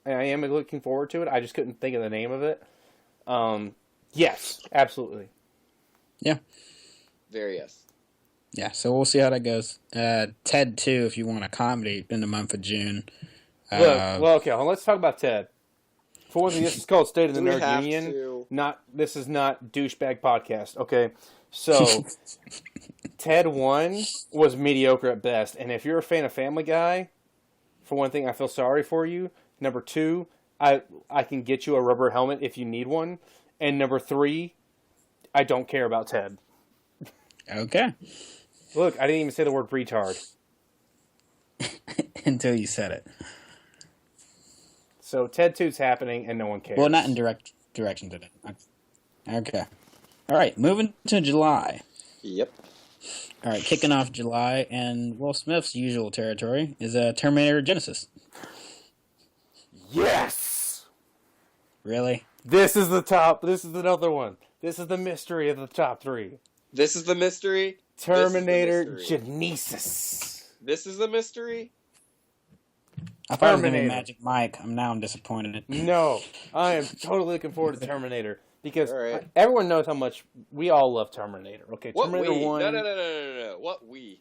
Speaker 1: am looking forward to it. I just couldn't think of the name of it. Yes, absolutely.
Speaker 3: Yeah.
Speaker 2: Very yes.
Speaker 3: Yeah, so we'll see how that goes. Ted 2, if you want a comedy in the month of June.
Speaker 1: Okay, well, let's talk about Ted. For one thing, this is called State of the
Speaker 2: Do we
Speaker 1: Nerd
Speaker 2: have
Speaker 1: Union.
Speaker 2: to?
Speaker 1: This is not douchebag podcast. Okay, so Ted 1 was mediocre at best, and if you're a fan of Family Guy, for one thing, I feel sorry for you. Number 2, I can get you a rubber helmet if you need one, and number 3, I don't care about Ted.
Speaker 3: Okay.
Speaker 1: Look, I didn't even say the word retard.
Speaker 3: Until you said it.
Speaker 1: So Ted 2's happening, and no one cares.
Speaker 3: Well, not in direct direction today. Okay. All right, moving to July.
Speaker 2: Yep.
Speaker 3: All right, kicking off July, and Will Smith's usual territory is Terminator Genesis.
Speaker 1: Yes!
Speaker 3: Really?
Speaker 1: This is the top. This is another one. This is the mystery of the top 3.
Speaker 2: This is the mystery.
Speaker 1: Terminator
Speaker 2: This is the mystery.
Speaker 1: Genesis.
Speaker 2: This is the mystery.
Speaker 3: I thought it was going to be
Speaker 1: Terminator.
Speaker 3: Magic Mike. I'm disappointed.
Speaker 1: No, I am totally looking forward to Terminator because
Speaker 2: All right.
Speaker 1: everyone knows how much we all love Terminator. Okay,
Speaker 2: What
Speaker 1: Terminator
Speaker 2: we?
Speaker 1: 1.
Speaker 2: No. What we?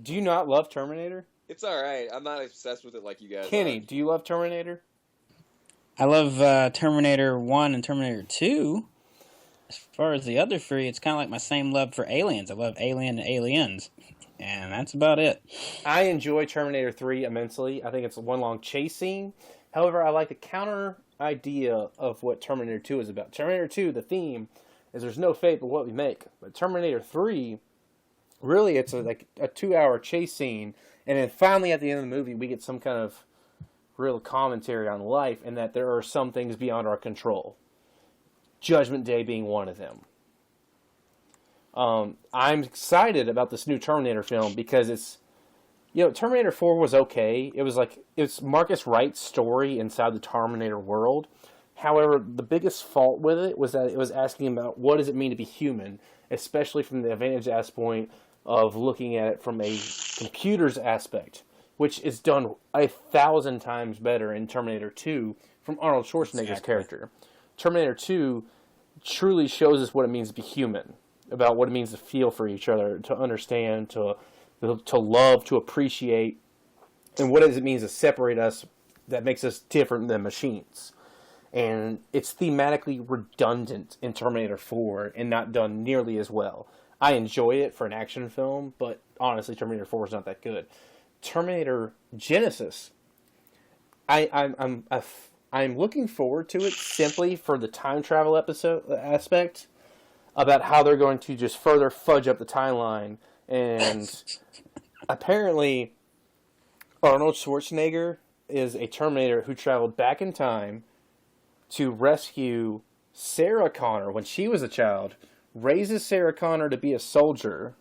Speaker 1: Do you not love Terminator?
Speaker 2: It's all right. I'm not obsessed with it like you guys.
Speaker 1: Kenny,
Speaker 2: are.
Speaker 1: do you love Terminator?
Speaker 3: I love Terminator 1 and Terminator 2. As far as the other 3, it's kind of like my same love for Aliens. I love Alien and Aliens. And that's about it.
Speaker 1: I enjoy Terminator 3 immensely. I think it's one long chase scene. However, I like the counter idea of what Terminator 2 is about. Terminator 2, the theme is there's no fate but what we make. But Terminator 3, really, it's like a 2-hour chase scene. And then finally at the end of the movie, we get some kind of real commentary on life and that there are some things beyond our control. Judgment Day being one of them. I'm excited about this new Terminator film because it's, Terminator 4 was okay. It's Marcus Wright's story inside the Terminator world. However, the biggest fault with it was that it was asking about what does it mean to be human, especially from the advantage aspect of looking at it from a computer's aspect, which is done 1,000 times better in Terminator 2 from Arnold Schwarzenegger's character. Terminator 2 truly shows us what it means to be human, about what it means to feel for each other, to understand, to love, to appreciate, and what does it mean to separate us that makes us different than machines. And it's thematically redundant in Terminator 4 and not done nearly as well. I enjoy it for an action film, but honestly, Terminator 4 is not that good. Terminator Genesis, I'm looking forward to it simply for the time travel aspect. about how they're going to just further fudge up the timeline. And apparently, Arnold Schwarzenegger is a Terminator who traveled back in time to rescue Sarah Connor when she was a child, raises Sarah Connor to be a soldier,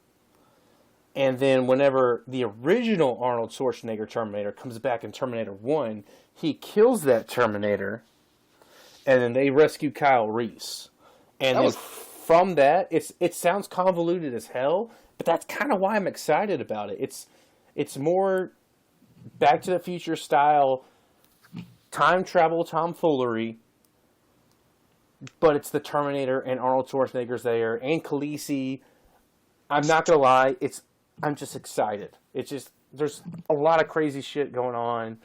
Speaker 1: and then whenever the original Arnold Schwarzenegger Terminator comes back in Terminator 1, he kills that Terminator, and then they rescue Kyle Reese. And then from that, it sounds convoluted as hell, but that's kind of why I'm excited about it. It's more Back to the Future style, time travel tomfoolery, but it's the Terminator and Arnold Schwarzenegger's there, and Khaleesi. I'm not gonna lie, I'm just excited. It's just, there's a lot of crazy shit going on.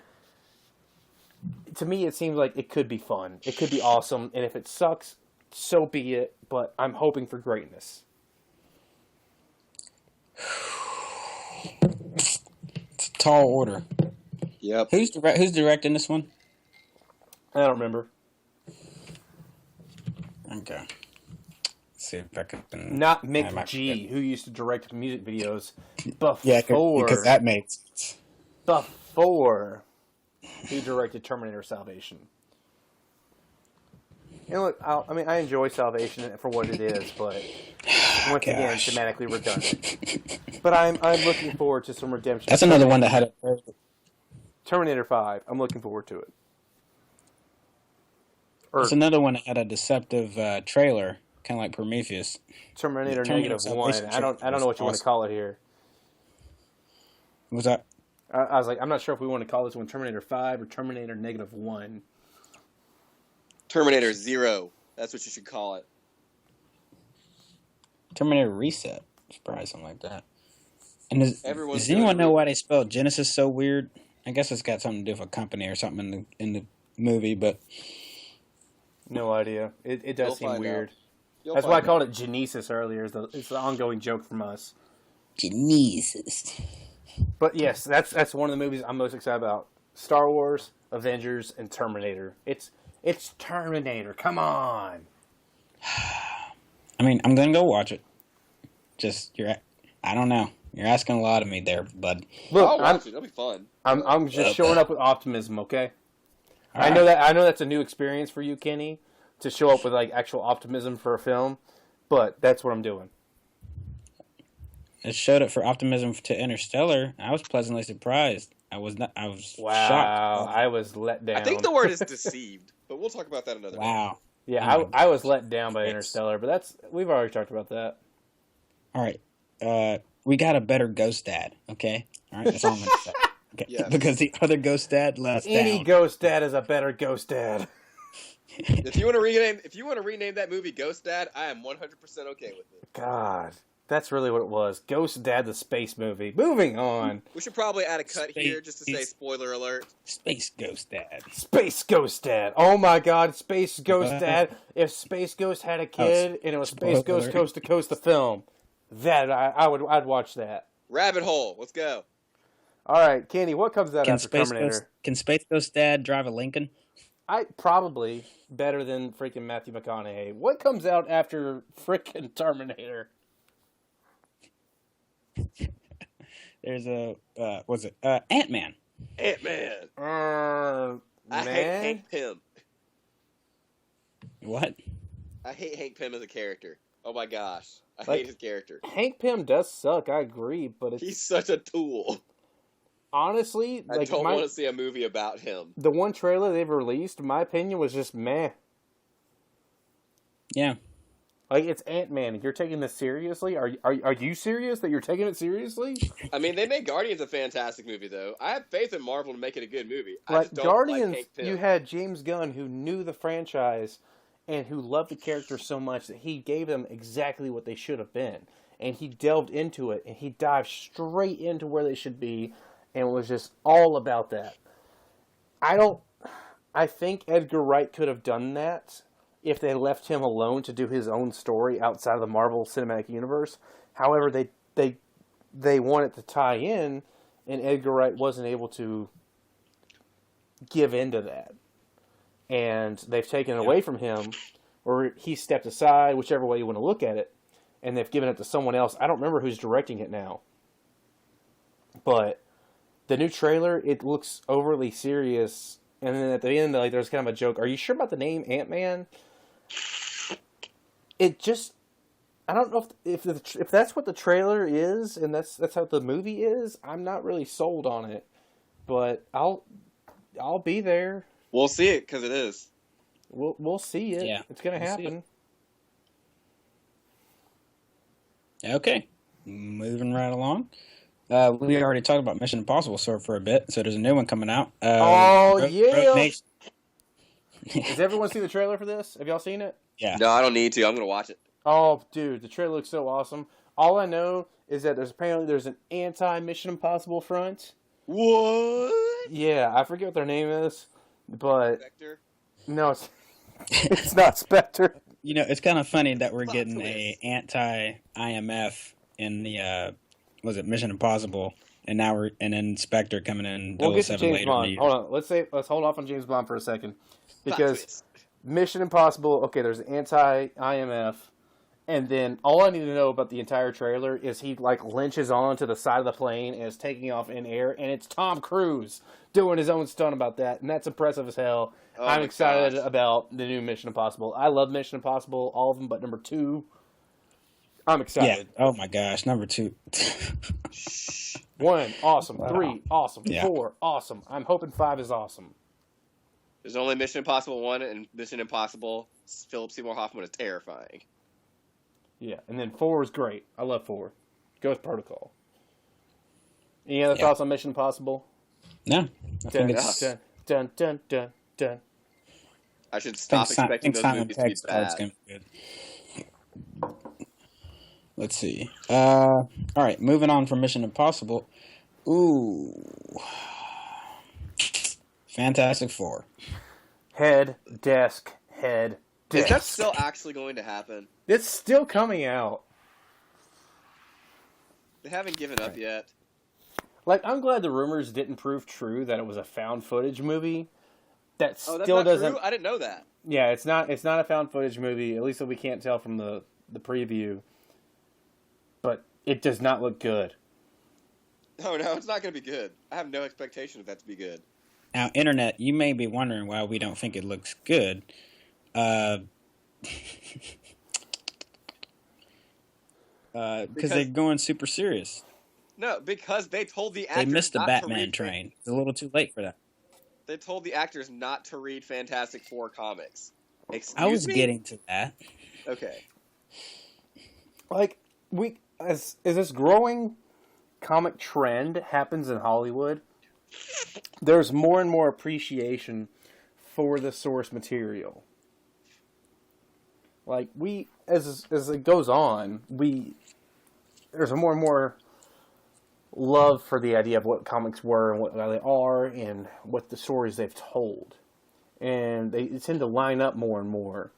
Speaker 1: To me, it seems like it could be fun. It could be awesome, and if it sucks, so be it, but I'm hoping for greatness.
Speaker 3: It's a tall order.
Speaker 2: Yep.
Speaker 3: Who's directing this one?
Speaker 1: I don't remember.
Speaker 3: Okay. Let's see if I can...
Speaker 1: Not Mick G, who used to direct music videos before.
Speaker 3: Yeah, because that makes sense.
Speaker 1: Before he directed Terminator Salvation. And look, I enjoy Salvation for what it is, but once again, thematically redundant. But I'm looking forward to some redemption.
Speaker 3: That's another one that had a...
Speaker 1: Terminator 5. I'm looking forward to it.
Speaker 3: It's another one that had a deceptive trailer, kind of like Prometheus.
Speaker 1: Terminator -1. I don't know what you want to call it here.
Speaker 3: What was that?
Speaker 1: I was like, I'm not sure if we want to call this one Terminator 5 or Terminator -1.
Speaker 2: Terminator 0. That's what you should call it.
Speaker 3: Terminator Reset. Probably something like that. And does
Speaker 2: Everyone's
Speaker 3: anyone know why they spelled Genesis so weird? I guess it's got something to do with a company or something in the movie, but...
Speaker 1: No idea. It does seem weird.
Speaker 2: That's
Speaker 1: why I called it Genesis earlier. It's the ongoing joke from us.
Speaker 3: Genesis.
Speaker 1: But yes, that's one of the movies I'm most excited about. Star Wars, Avengers, and Terminator. It's Terminator. Come on.
Speaker 3: I mean, I'm gonna go watch it. I don't know. You're asking a lot of me there, bud.
Speaker 1: Look,
Speaker 2: I'll watch it. It'll be fun.
Speaker 1: I'm just showing up with optimism, okay? I know that's a new experience for you, Kenny, to show up with like actual optimism for a film, but that's what I'm doing.
Speaker 3: It showed up for optimism to Interstellar. I was pleasantly surprised. I was shocked.
Speaker 1: I was let down.
Speaker 2: I think the word is deceived, but we'll talk about that another day.
Speaker 3: Wow.
Speaker 1: Yeah, I was let down by Interstellar, but we've already talked about that.
Speaker 3: All right. We got a better ghost dad, okay? All right, that's all I'm going to say. Okay.
Speaker 2: Yes.
Speaker 3: Because the other ghost dad let us
Speaker 1: Any
Speaker 3: down.
Speaker 1: ghost dad is a better ghost dad.
Speaker 2: If you want to rename that movie Ghost Dad, I am 100% okay with it.
Speaker 1: God, that's really what it was. Ghost Dad, the space movie. Moving on.
Speaker 2: We should probably add a cut here just to say spoiler alert.
Speaker 3: Space ghost dad.
Speaker 1: Space Ghost Dad. Oh my God, Space Ghost Dad. If Space Ghost had a kid and it was Space Ghost Coast to Coast the film, I'd watch that.
Speaker 2: Rabbit Hole. Let's go.
Speaker 1: All right, Kenny, what comes out after Terminator?
Speaker 3: Can Space Ghost Dad drive a Lincoln?
Speaker 1: Probably better than freaking Matthew McConaughey. What comes out after freaking Terminator?
Speaker 3: There's Ant-Man.
Speaker 2: Ant-Man.
Speaker 1: Man.
Speaker 2: I hate Hank Pym.
Speaker 3: What?
Speaker 2: I hate Hank Pym as a character. Oh my gosh. I
Speaker 1: Like,
Speaker 2: hate his character.
Speaker 1: Hank Pym does suck, I agree, but
Speaker 2: He's such a tool.
Speaker 1: honestly,
Speaker 2: I don't want to see a movie about him.
Speaker 1: the one trailer they've released, in my opinion, was just meh.
Speaker 3: Yeah.
Speaker 1: Like, it's Ant-Man. You're taking this seriously? Are you serious that you're taking it seriously?
Speaker 2: I mean, they made Guardians a fantastic movie, though. I have faith in Marvel to make it a good movie. I
Speaker 1: Like,
Speaker 2: just don't
Speaker 1: Guardians,
Speaker 2: like Hank Pym.
Speaker 1: you had James Gunn, who knew the franchise and who loved the character so much that he gave them exactly what they should have been. And he delved into it, and he dived straight into where they should be, and was just all about that. I think Edgar Wright could have done that if they left him alone to do his own story outside of the Marvel Cinematic Universe. However, they wanted to tie in, and Edgar Wright wasn't able to give into that. And they've taken it away from him or he stepped aside, whichever way you want to look at it, and they've given it to someone else. I don't remember who's directing it now. But the new trailer, it looks overly serious, and then at the end, like, there's kind of a joke. Are you sure about the name Ant-Man? It just, I don't know if that's what the trailer is, and that's how the movie is. I'm not really sold on it, but I'll be there.
Speaker 2: We'll see it because it is.
Speaker 1: We'll see it.
Speaker 3: Yeah,
Speaker 1: It's gonna
Speaker 3: we'll see
Speaker 1: happen.
Speaker 3: Okay, moving right along. We already talked about Mission Impossible for a bit, so there's a new one coming out.
Speaker 1: Yeah!
Speaker 3: Nation.
Speaker 1: Has everyone seen the trailer for this? Have y'all seen it?
Speaker 3: Yeah.
Speaker 2: No, I don't need to. I'm gonna watch it.
Speaker 1: Oh, dude, the trailer looks so awesome. All I know is that there's an anti-Mission Impossible front.
Speaker 2: What?
Speaker 1: Yeah, I forget what their name is, but
Speaker 2: Vector?
Speaker 1: no, it's not Spectre.
Speaker 3: You know, it's kind of funny that we're
Speaker 2: Plot
Speaker 3: getting
Speaker 2: twist.
Speaker 3: a anti-IMF in the was it Mission Impossible, and then Spectre coming in
Speaker 1: We'll get to
Speaker 3: 007
Speaker 1: James
Speaker 3: later in the
Speaker 1: Bond.
Speaker 3: year.
Speaker 1: Hold on, let's hold off on James Bond for a second,
Speaker 2: Plot
Speaker 1: because
Speaker 2: twist.
Speaker 1: Mission Impossible. Okay, there's anti-IMF, and then all I need to know about the entire trailer is he like lynches onto the side of the plane and is taking off in air, and it's Tom Cruise doing his own stunt about that, and that's impressive as hell.
Speaker 2: Oh
Speaker 1: I'm
Speaker 2: my
Speaker 1: excited
Speaker 2: gosh.
Speaker 1: about the new Mission Impossible. I love Mission Impossible, all of them, but number 2, I'm
Speaker 3: Yeah.
Speaker 1: excited.
Speaker 3: Oh my gosh, number 2.
Speaker 1: 1, awesome. 3, awesome.
Speaker 3: Yeah.
Speaker 1: 4, awesome. I'm hoping 5 is awesome.
Speaker 2: There's only Mission Impossible 1 and Mission Impossible. Philip Seymour Hoffman is terrifying.
Speaker 1: Yeah, and then 4 is great. I love 4. Ghost Protocol. Any other
Speaker 3: Yeah.
Speaker 1: thoughts on Mission Impossible?
Speaker 3: No, I think
Speaker 1: Dun,
Speaker 3: it's.
Speaker 1: dun, dun, dun, dun, dun.
Speaker 2: I should
Speaker 3: I
Speaker 2: stop
Speaker 3: think
Speaker 2: expecting those
Speaker 3: Simon
Speaker 2: movies to be
Speaker 3: Pegg's card's
Speaker 2: bad.
Speaker 3: gonna be good. Let's see. All right, moving on from Mission Impossible. Ooh, Fantastic Four.
Speaker 1: Head, desk, head,
Speaker 2: Is
Speaker 1: desk.
Speaker 2: that still actually going to happen?
Speaker 1: It's still coming out.
Speaker 2: They haven't given up yet.
Speaker 1: Like, I'm glad the rumors didn't prove true that it was a found footage movie. That
Speaker 2: Oh, that's
Speaker 1: still
Speaker 2: not
Speaker 1: doesn't.
Speaker 2: true? I didn't know that.
Speaker 1: Yeah, it's not a found footage movie. At least that we can't tell from the preview. But it does not look good.
Speaker 2: Oh, no, it's not going to be good. I have no expectation of that to be good.
Speaker 3: Now, Internet, you may be wondering why we don't think it looks good. Because they're going super serious.
Speaker 2: No, because they told the
Speaker 3: They
Speaker 2: actors
Speaker 3: missed the
Speaker 2: not to
Speaker 3: Batman
Speaker 2: read-
Speaker 3: train. It's a little too late for that.
Speaker 2: They told the actors not to read Fantastic Four comics. Excuse
Speaker 3: I was
Speaker 2: me?
Speaker 3: getting to that.
Speaker 2: Okay.
Speaker 1: Like, as this growing comic trend happens in Hollywood, there's more and more appreciation for the source material. Like, as it goes on, there's more and more love for the idea of what comics were and what they are and what the stories they've told. And they tend to line up more and more.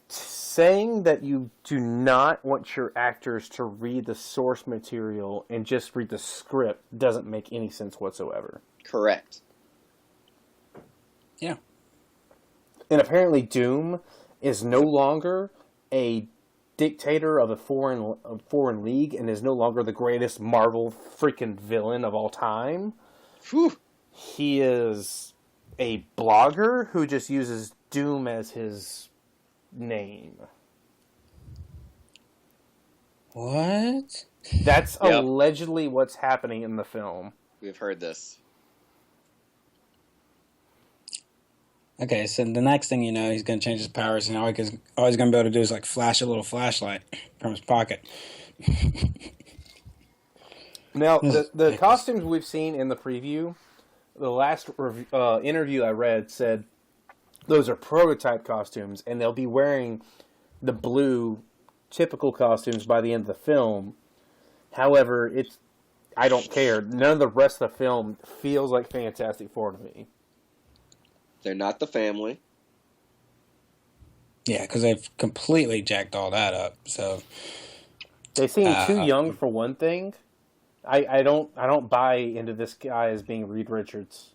Speaker 1: Saying that you do not want your actors to read the source material and just read the script doesn't make any sense whatsoever.
Speaker 2: Correct.
Speaker 3: Yeah.
Speaker 1: And apparently Doom is no longer a dictator of a foreign league and is no longer the greatest Marvel freaking villain of all time.
Speaker 2: Whew.
Speaker 1: He is a blogger who just uses Doom as his name.
Speaker 3: What?
Speaker 1: That's
Speaker 2: Yep.
Speaker 1: allegedly what's happening in the film.
Speaker 2: We've heard this.
Speaker 3: Okay, so the next thing you know, he's going to change his powers, and all he's going to be able to do is like flash a little flashlight from his pocket.
Speaker 1: Now, the costumes we've seen in the preview, the last interview I read said those are prototype costumes, and they'll be wearing the blue typical costumes by the end of the film. However, I don't care. None of the rest of the film feels like Fantastic Four to me.
Speaker 2: They're not the family.
Speaker 3: Yeah, because they've completely jacked all that up. So
Speaker 1: They seem too young for one thing. I don't buy into this guy as being Reed Richards.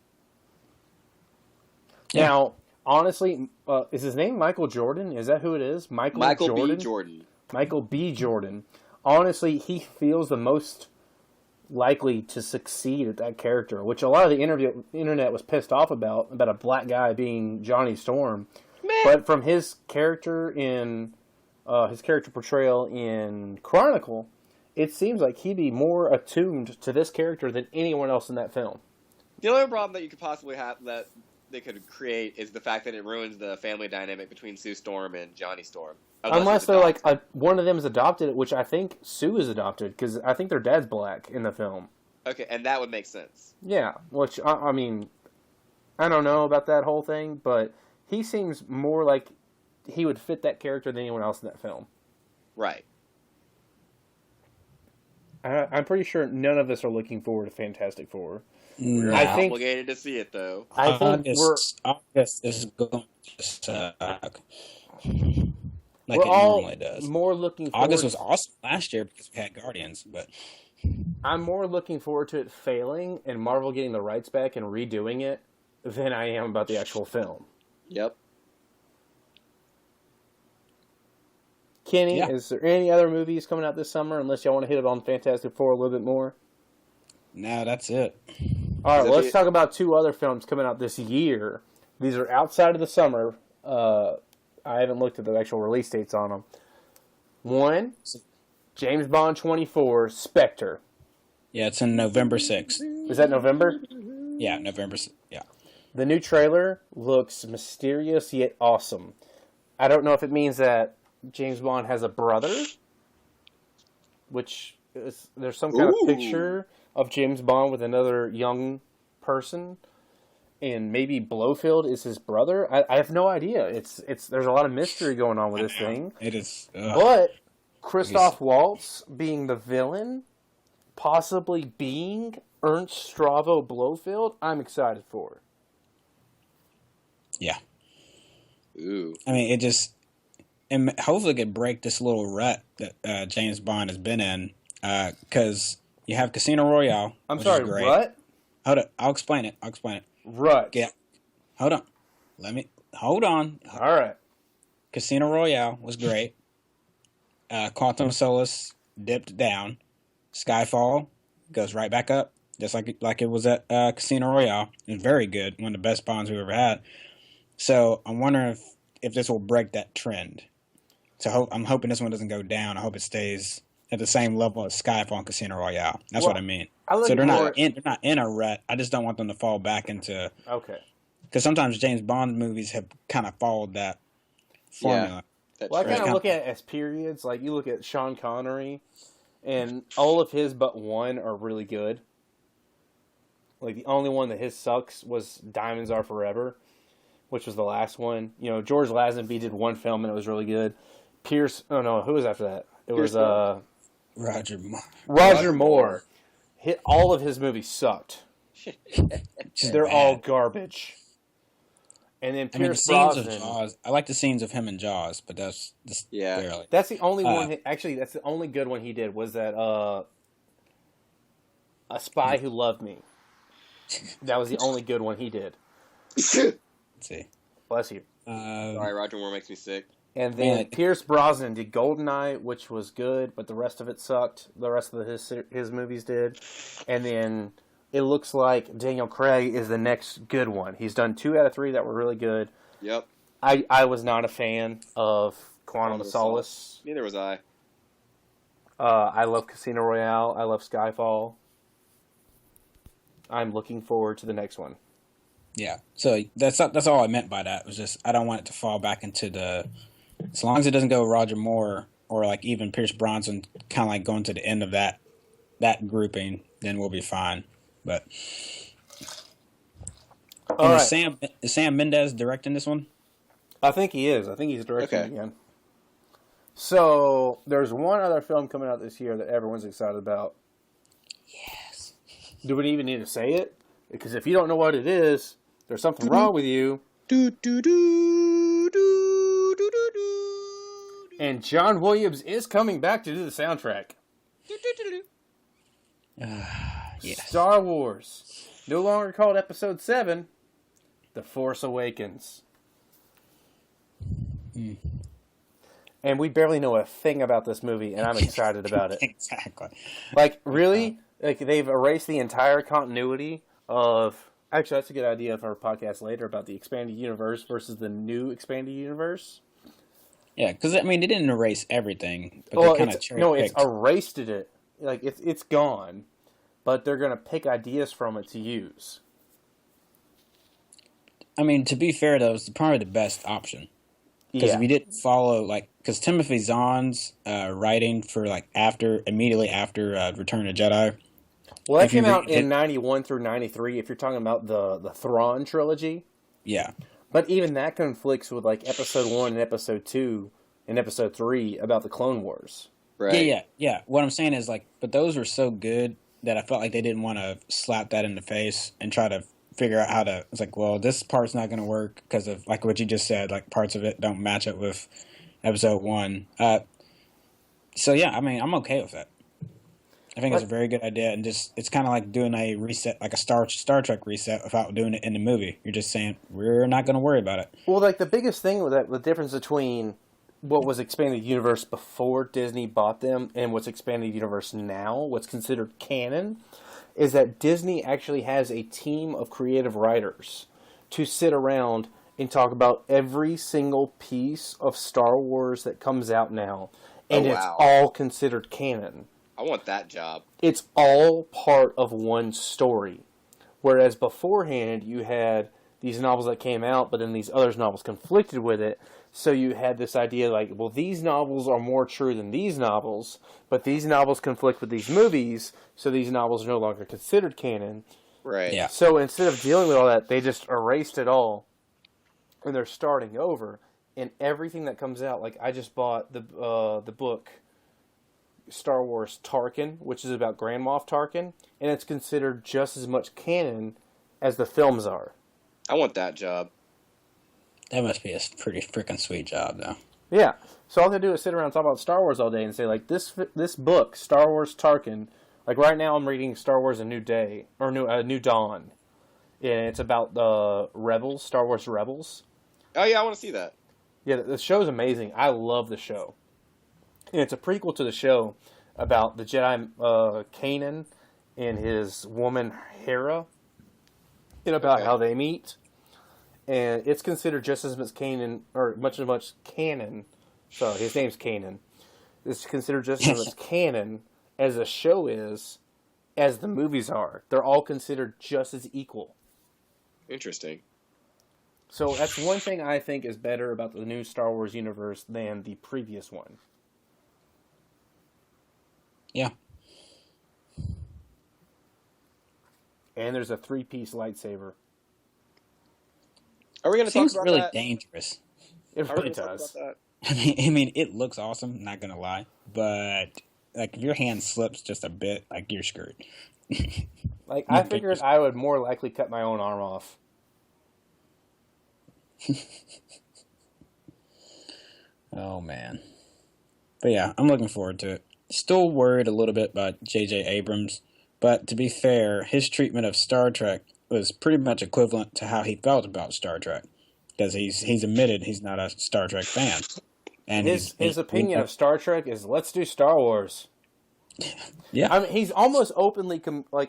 Speaker 3: Yeah.
Speaker 1: Now, honestly, is his name Michael Jordan? Is that who it is?
Speaker 2: Michael
Speaker 1: Jordan?
Speaker 2: B. Jordan.
Speaker 1: Michael B. Jordan. Honestly, he feels the most likely to succeed at that character, which a lot of the internet was pissed off about a black guy being Johnny Storm.
Speaker 2: Man.
Speaker 1: But from his character his character portrayal in Chronicle, it seems like he'd be more attuned to this character than anyone else in that film.
Speaker 2: The only problem that you could possibly have that they could create is the fact that it ruins the family dynamic between Sue Storm and Johnny Storm.
Speaker 1: Unless they're like one of them is adopted, which I think Sue is adopted because I think their dad's black in the film.
Speaker 2: Okay, and that would make sense.
Speaker 1: Yeah, which I mean, I don't know about that whole thing, but he seems more like he would fit that character than anyone else in that film.
Speaker 2: Right.
Speaker 1: I'm pretty sure none of us are looking forward to Fantastic Four.
Speaker 2: We're
Speaker 1: I think-
Speaker 2: obligated to see it, though.
Speaker 1: I think
Speaker 3: August is going to suck. Like
Speaker 1: we're
Speaker 3: it
Speaker 1: all
Speaker 3: normally does.
Speaker 1: more looking forward.
Speaker 3: August was awesome last year because we had Guardians, but
Speaker 1: I'm more looking forward to it failing and Marvel getting the rights back and redoing it than I am about the actual film.
Speaker 2: Yep.
Speaker 1: Kenny,
Speaker 3: Yeah.
Speaker 1: is there any other movies coming out this summer? Unless y'all want to hit it on Fantastic Four a little bit more.
Speaker 3: no, that's it.
Speaker 1: All right,
Speaker 2: Is it
Speaker 1: let's
Speaker 2: the-
Speaker 1: talk about two other films coming out this year. These are outside of the summer. I haven't looked at the actual release dates on them. One, James Bond 24, Spectre.
Speaker 3: Yeah, it's in November 6th.
Speaker 1: Is that November?
Speaker 3: Yeah, November 6th. Yeah.
Speaker 1: The new trailer looks mysterious yet awesome. I don't know if it means that James Bond has a brother, which is, there's some kind
Speaker 2: Ooh.
Speaker 1: of picture of James Bond with another young person, and maybe Blofeld is his brother. I have no idea. It's there's a lot of mystery going on with this thing.
Speaker 3: It is.
Speaker 1: But Christoph Waltz being the villain, possibly being Ernst Stravo Blofeld, I'm excited for.
Speaker 3: Yeah.
Speaker 2: Ooh.
Speaker 3: I mean, it just, and hopefully it could break this little rut that James Bond has been in, because you have Casino Royale.
Speaker 1: I'm
Speaker 3: which
Speaker 1: sorry,
Speaker 3: is great.
Speaker 1: what?
Speaker 3: Hold up, I'll explain it.
Speaker 1: Rut.
Speaker 3: Yeah. Hold on. Hold on.
Speaker 1: All right.
Speaker 3: Casino Royale was great. Quantum of Solace dipped down. Skyfall goes right back up, just like it was at Casino Royale. It was very good, one of the best Bonds we've ever had. So I'm wondering if this will break that trend. So I'm hoping this one doesn't go down. I hope it stays at the same level as Skyfall and Casino Royale. That's what I mean. So they're not in a rut. I just don't want them to fall back into.
Speaker 1: Okay.
Speaker 3: Because sometimes James Bond movies have kind of followed that formula.
Speaker 2: That's
Speaker 1: Well, I
Speaker 2: right.
Speaker 1: kind of look at it as periods. Like, you look at Sean Connery, and all of his but one are really good. Like, the only one that his sucks was Diamonds Are Forever, which was the last one. You know, George Lazenby did one film, and it was really good. Pierce... Oh, no, who was after that? It
Speaker 2: Pierce
Speaker 1: was
Speaker 3: Roger Moore.
Speaker 1: Roger Moore. All of his movies sucked.
Speaker 3: Just
Speaker 1: They're
Speaker 3: bad.
Speaker 1: all garbage. And then
Speaker 3: I mean, the
Speaker 1: Pierce
Speaker 3: scenes of
Speaker 1: Brosnan...
Speaker 3: Jaws. I like the scenes of him in Jaws, but that's just
Speaker 2: Yeah.
Speaker 3: barely.
Speaker 1: That's the only one. Actually, that's the only good one he did. Was that A Spy Who Loved Me? That was the only good one he did.
Speaker 3: Let's see.
Speaker 1: Bless you.
Speaker 2: Sorry, Roger Moore makes me sick.
Speaker 1: And then
Speaker 3: Man.
Speaker 1: Pierce Brosnan did Goldeneye, which was good, but the rest of it sucked. The rest of his movies did. And then it looks like Daniel Craig is the next good one. He's done 2 out of 3 that were really good.
Speaker 2: Yep.
Speaker 1: I was not a fan of Quantum of Solace.
Speaker 2: Neither was I.
Speaker 1: I love Casino Royale. I love Skyfall. I'm looking forward to the next one.
Speaker 3: Yeah. So that's all I meant by that. Was just I don't want it to fall back into the. As long as it doesn't go Roger Moore or like even Pierce Brosnan, kind of like going to the end of that grouping, then we'll be fine. But
Speaker 1: All right.
Speaker 3: is Sam Mendes directing this one?
Speaker 1: I think he is. I think he's directing
Speaker 2: Okay.
Speaker 1: again. So there's one other film coming out this year that everyone's excited about.
Speaker 3: Yes.
Speaker 1: Do we even need to say it? Because if you don't know what it is, there's something wrong with you.
Speaker 2: Do do do do do do do.
Speaker 1: And John Williams is coming back to do the soundtrack.
Speaker 3: Yes.
Speaker 1: Star Wars, no longer called Episode 7, The Force Awakens. And we barely know a thing about this movie, and I'm excited about it.
Speaker 3: Exactly.
Speaker 1: Like, really? Like, they've erased the entire continuity of... Actually, that's a good idea for our podcast later about the expanded universe versus the new expanded universe.
Speaker 3: Yeah, because, I mean, they didn't erase everything, but
Speaker 1: Well,
Speaker 3: they kind of
Speaker 1: it's erased it. Like, it's gone. But they're going to pick ideas from it to use.
Speaker 3: I mean, to be fair, though, it's probably the best option. Because we didn't follow, like, because Timothy Zahn's writing for, like, immediately after Return of the Jedi.
Speaker 1: Well, that came out in 91 through 93, if you're talking about the Thrawn trilogy.
Speaker 3: Yeah.
Speaker 1: But even that conflicts with, like, Episode 1 and Episode 2 and Episode 3 about the Clone Wars.
Speaker 2: Right.
Speaker 3: Yeah. What I'm saying is, like, but those were so good that I felt like they didn't want to slap that in the face and try to figure out how to... It's like, well, this part's not going to work because of, like what you just said, like, parts of it don't match up with Episode 1. So, yeah, I mean, I'm okay with that. I think it's a very good idea, and just it's kind of like doing a reset, like a Star Trek reset, without doing it in the movie. You're just saying we're not going to worry about it.
Speaker 1: Well, like the biggest thing with that, the difference between what was expanded universe before Disney bought them and what's expanded universe now, what's considered canon, is that Disney actually has a team of creative writers to sit around and talk about every single piece of Star Wars that comes out now, and it's all considered canon.
Speaker 2: I want that job.
Speaker 1: It's all part of one story. Whereas beforehand, you had these novels that came out, but then these other novels conflicted with it. So you had this idea like, well, these novels are more true than these novels, but these novels conflict with these movies, so these novels are no longer considered canon.
Speaker 2: Right.
Speaker 3: Yeah.
Speaker 1: So instead of dealing with all that, they just erased it all, and they're starting over. And everything that comes out, like I just bought the book Star Wars Tarkin, which is about Grand Moff Tarkin, and it's considered just as much canon as the films are.
Speaker 2: I want that job.
Speaker 3: That must be a pretty freaking sweet job, though.
Speaker 1: Yeah. So all they do is sit around and talk about Star Wars all day and say, like, this book, Star Wars Tarkin, like right now I'm reading Star Wars A New Day, or New Dawn. And it's about the Rebels, Star Wars Rebels.
Speaker 2: Oh, yeah, I want to see that.
Speaker 1: Yeah, the show's amazing. I love the show. And it's a prequel to the show about the Jedi Kanan and his woman Hera, and about how they meet. And it's considered just as much canon, or much as much canon. Sorry, his name's Kanan. It's considered just as much canon as the show is, as the movies are. They're all considered just as equal.
Speaker 2: Interesting.
Speaker 1: So that's one thing I think is better about the new Star Wars universe than the previous one.
Speaker 3: Yeah.
Speaker 1: And there's a 3-piece lightsaber.
Speaker 2: Are we going to talk
Speaker 3: Seems
Speaker 2: about
Speaker 3: really
Speaker 2: that?
Speaker 3: dangerous.
Speaker 1: It
Speaker 2: Are we
Speaker 1: really
Speaker 2: gonna talk
Speaker 1: does.
Speaker 2: about
Speaker 3: I mean, it looks awesome. Not gonna lie, but like if your hand slips just a bit, like you're screwed.
Speaker 1: Like, I figured I would more likely cut my own arm off.
Speaker 3: Oh man. But yeah, I'm looking forward to it. Still worried a little bit about J.J. Abrams, but to be fair, his treatment of Star Trek was pretty much equivalent to how he felt about Star Trek, because he's admitted he's not a Star Trek fan. And
Speaker 1: his opinion of Star Trek is, let's do Star Wars.
Speaker 3: Yeah.
Speaker 1: I mean, he's almost openly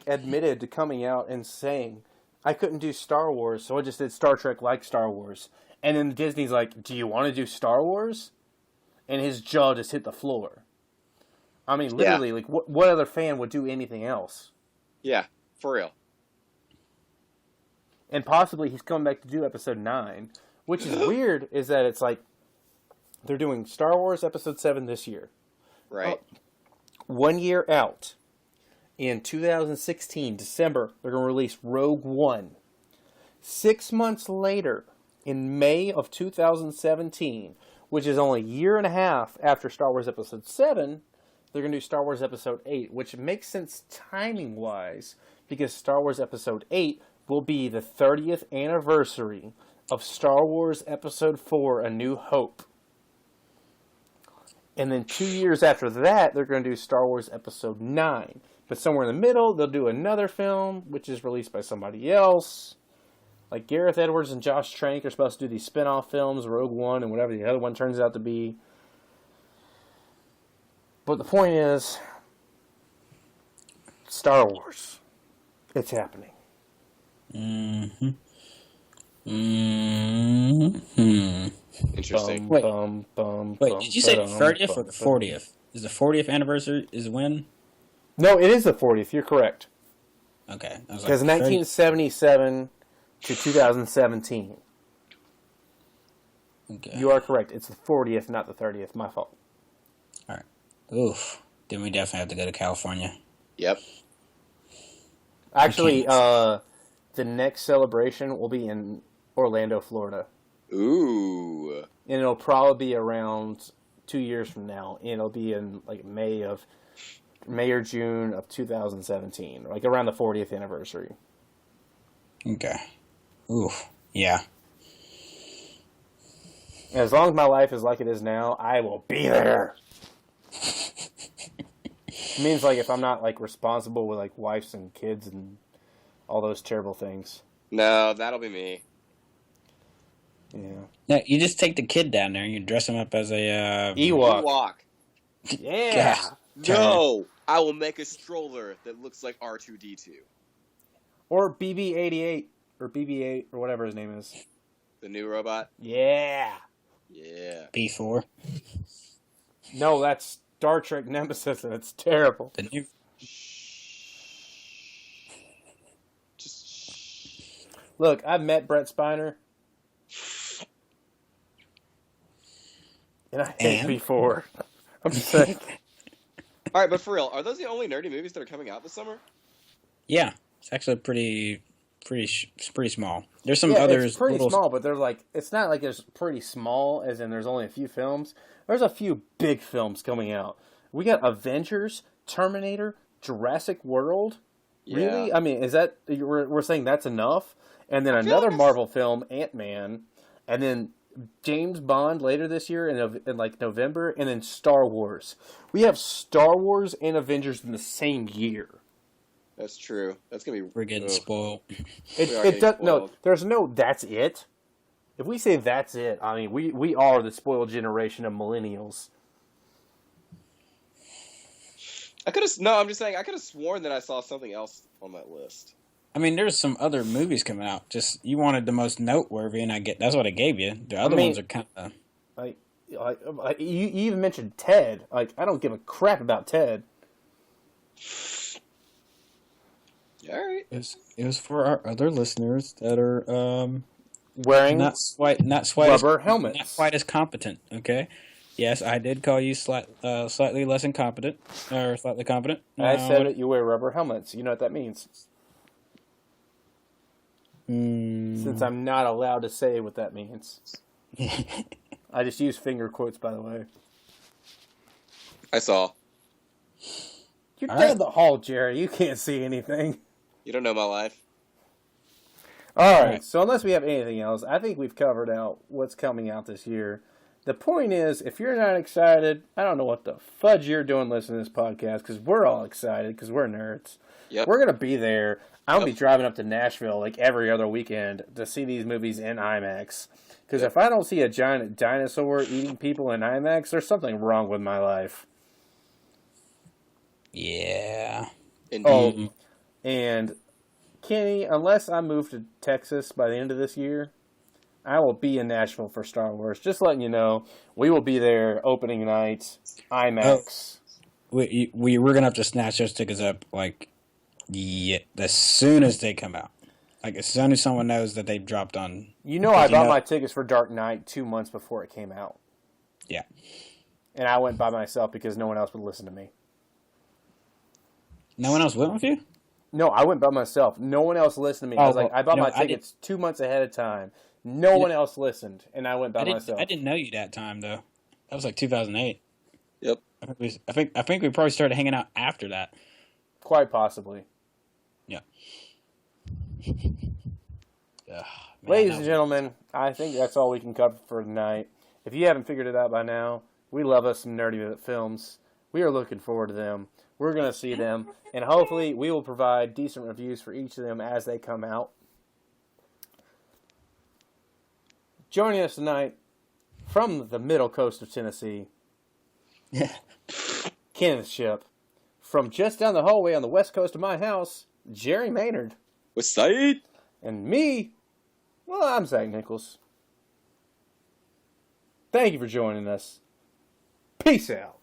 Speaker 1: admitted to coming out and saying, I couldn't do Star Wars, so I just did Star Trek like Star Wars. And then Disney's like, do you want to do Star Wars? And his jaw just hit the floor. I mean, literally, like, what other fan would do anything else?
Speaker 2: Yeah, for real.
Speaker 1: And possibly he's coming back to do Episode 9, which is weird, is that it's like, they're doing Star Wars Episode 7 this year.
Speaker 2: Right.
Speaker 1: 1 year out, in 2016, December, they're going to release Rogue One. 6 months later, in May of 2017, which is only a year and a half after Star Wars Episode 7, they're going to do Star Wars Episode 8, which makes sense timing-wise, because Star Wars Episode 8 will be the 30th anniversary of Star Wars Episode 4, A New Hope. And then 2 years after that, they're going to do Star Wars Episode 9. But somewhere in the middle, they'll do another film, which is released by somebody else. Like Gareth Edwards and Josh Trank are supposed to do these spin-off films, Rogue One and whatever the other one turns out to be. But the point is, Star Wars. It's happening.
Speaker 3: Mm-hmm.
Speaker 2: Interesting.
Speaker 3: Wait, did you say the 30th or the 40th? Is the 40th anniversary is when?
Speaker 1: No, it is the 40th. You're correct.
Speaker 3: Okay.
Speaker 1: Because 1977 to 2017.
Speaker 3: Okay.
Speaker 1: You are correct. It's the 40th, not the 30th. My fault.
Speaker 3: All right. Oof. Then we definitely have to go to California.
Speaker 2: Yep.
Speaker 1: Actually, the next celebration will be in Orlando, Florida.
Speaker 2: Ooh.
Speaker 1: And it'll probably be around 2 years from now. And it'll be in like May or June of 2017, like around the 40th anniversary.
Speaker 3: Okay. Oof. Yeah.
Speaker 1: And as long as my life is like it is now, I will be there. It means like if I'm not like responsible with like wives and kids and all those terrible things.
Speaker 2: No, that'll be me.
Speaker 1: Yeah.
Speaker 3: No, you just take the kid down there and you dress him up as a
Speaker 1: Ewok.
Speaker 2: Ewok.
Speaker 1: Yeah.
Speaker 3: God.
Speaker 2: No, I will make a stroller that looks like R2-D2.
Speaker 1: Or BB-88 or BB-8 or whatever his name is.
Speaker 2: The new robot.
Speaker 1: Yeah.
Speaker 2: Yeah.
Speaker 3: P4.
Speaker 1: No, that's Star Trek Nemesis, and it's terrible.
Speaker 3: The new.
Speaker 2: Just.
Speaker 1: Look, I've met Brett Spiner. And I hate B4. I'm just saying.
Speaker 2: All right, but for real, are those the only nerdy movies that are coming out this summer?
Speaker 3: Yeah, it's actually pretty small. There's some others.
Speaker 1: It's pretty small, but they're like, it's not like it's pretty small, as in there's only a few films. There's a few big films coming out. We got Avengers, Terminator, Jurassic World.
Speaker 2: Yeah.
Speaker 1: Really? I mean, is that we're saying that's enough? And then
Speaker 2: I feel
Speaker 1: another
Speaker 2: like
Speaker 1: Marvel film, Ant-Man, and then James Bond later this year in like November, and then Star Wars. We have Star Wars and Avengers in the same year.
Speaker 2: That's true. That's gonna be.
Speaker 3: We're getting spoiled.
Speaker 1: It does no. There's no. That's it. If we say that's it, I mean we are the spoiled generation of millennials.
Speaker 2: I could have. No, I'm just saying. I could have sworn that I saw something else on that list.
Speaker 3: I mean, there's some other movies coming out. Just you wanted the most noteworthy, and that's what I gave you. The other ones are kind of
Speaker 1: like you even mentioned Ted. Like I don't give a crap about Ted.
Speaker 2: All right.
Speaker 3: It was for our other listeners that are
Speaker 1: Wearing
Speaker 3: not quite
Speaker 1: rubber helmets.
Speaker 3: not quite as competent. Okay. Yes, I did call you slightly less incompetent or slightly competent.
Speaker 1: I said it. You wear rubber helmets. You know what that means. Since I'm not allowed to say what that means. I just use finger quotes, by the way.
Speaker 2: I saw.
Speaker 1: You're
Speaker 3: All
Speaker 1: down
Speaker 3: right.
Speaker 1: the hall, Jerry. You can't see anything.
Speaker 2: You don't know my life.
Speaker 1: All right.
Speaker 3: right.
Speaker 1: So unless we have anything else, I think we've covered out what's coming out this year. The point is, if you're not excited, I don't know what the fudge you're doing listening to this podcast, because we're all excited, because we're nerds.
Speaker 2: Yep.
Speaker 1: We're going to be there. I'm going to
Speaker 2: Yep.
Speaker 1: be driving up to Nashville like every other weekend to see these movies in IMAX. Because if I don't see a giant dinosaur eating people in IMAX, there's something wrong with my life.
Speaker 3: Yeah.
Speaker 2: Indeed.
Speaker 1: Oh, and Kenny, unless I move to Texas by the end of this year, I will be in Nashville for Star Wars. Just letting you know, we will be there opening night, IMAX.
Speaker 3: We're gonna have to snatch those tickets up as soon as they come out. Like as soon as someone knows that they've dropped on.
Speaker 1: You know, I bought my tickets for Dark Knight 2 months before it came out.
Speaker 3: Yeah.
Speaker 1: And I went by myself because no one else would listen to me.
Speaker 3: No one else went with you?
Speaker 1: No, I went by myself. No one else listened to me. I was like, I bought my tickets 2 months ahead of time. No one else listened, and I went by myself.
Speaker 3: I didn't know you that time though. That was like 2008.
Speaker 2: Yep.
Speaker 3: I think we probably started hanging out after that.
Speaker 1: Quite possibly.
Speaker 3: Yeah.
Speaker 1: Ladies and gentlemen, I think that's all we can cover for tonight. If you haven't figured it out by now, we love us some nerdy films. We are looking forward to them. We're going to see them, and hopefully we will provide decent reviews for each of them as they come out. Joining us tonight from the middle coast of Tennessee, Kenneth Ship. From just down the hallway on the west coast of my house, Jerry Maynard.
Speaker 2: What's Saeed?
Speaker 1: And me, well, I'm Zach Nichols. Thank you for joining us. Peace out.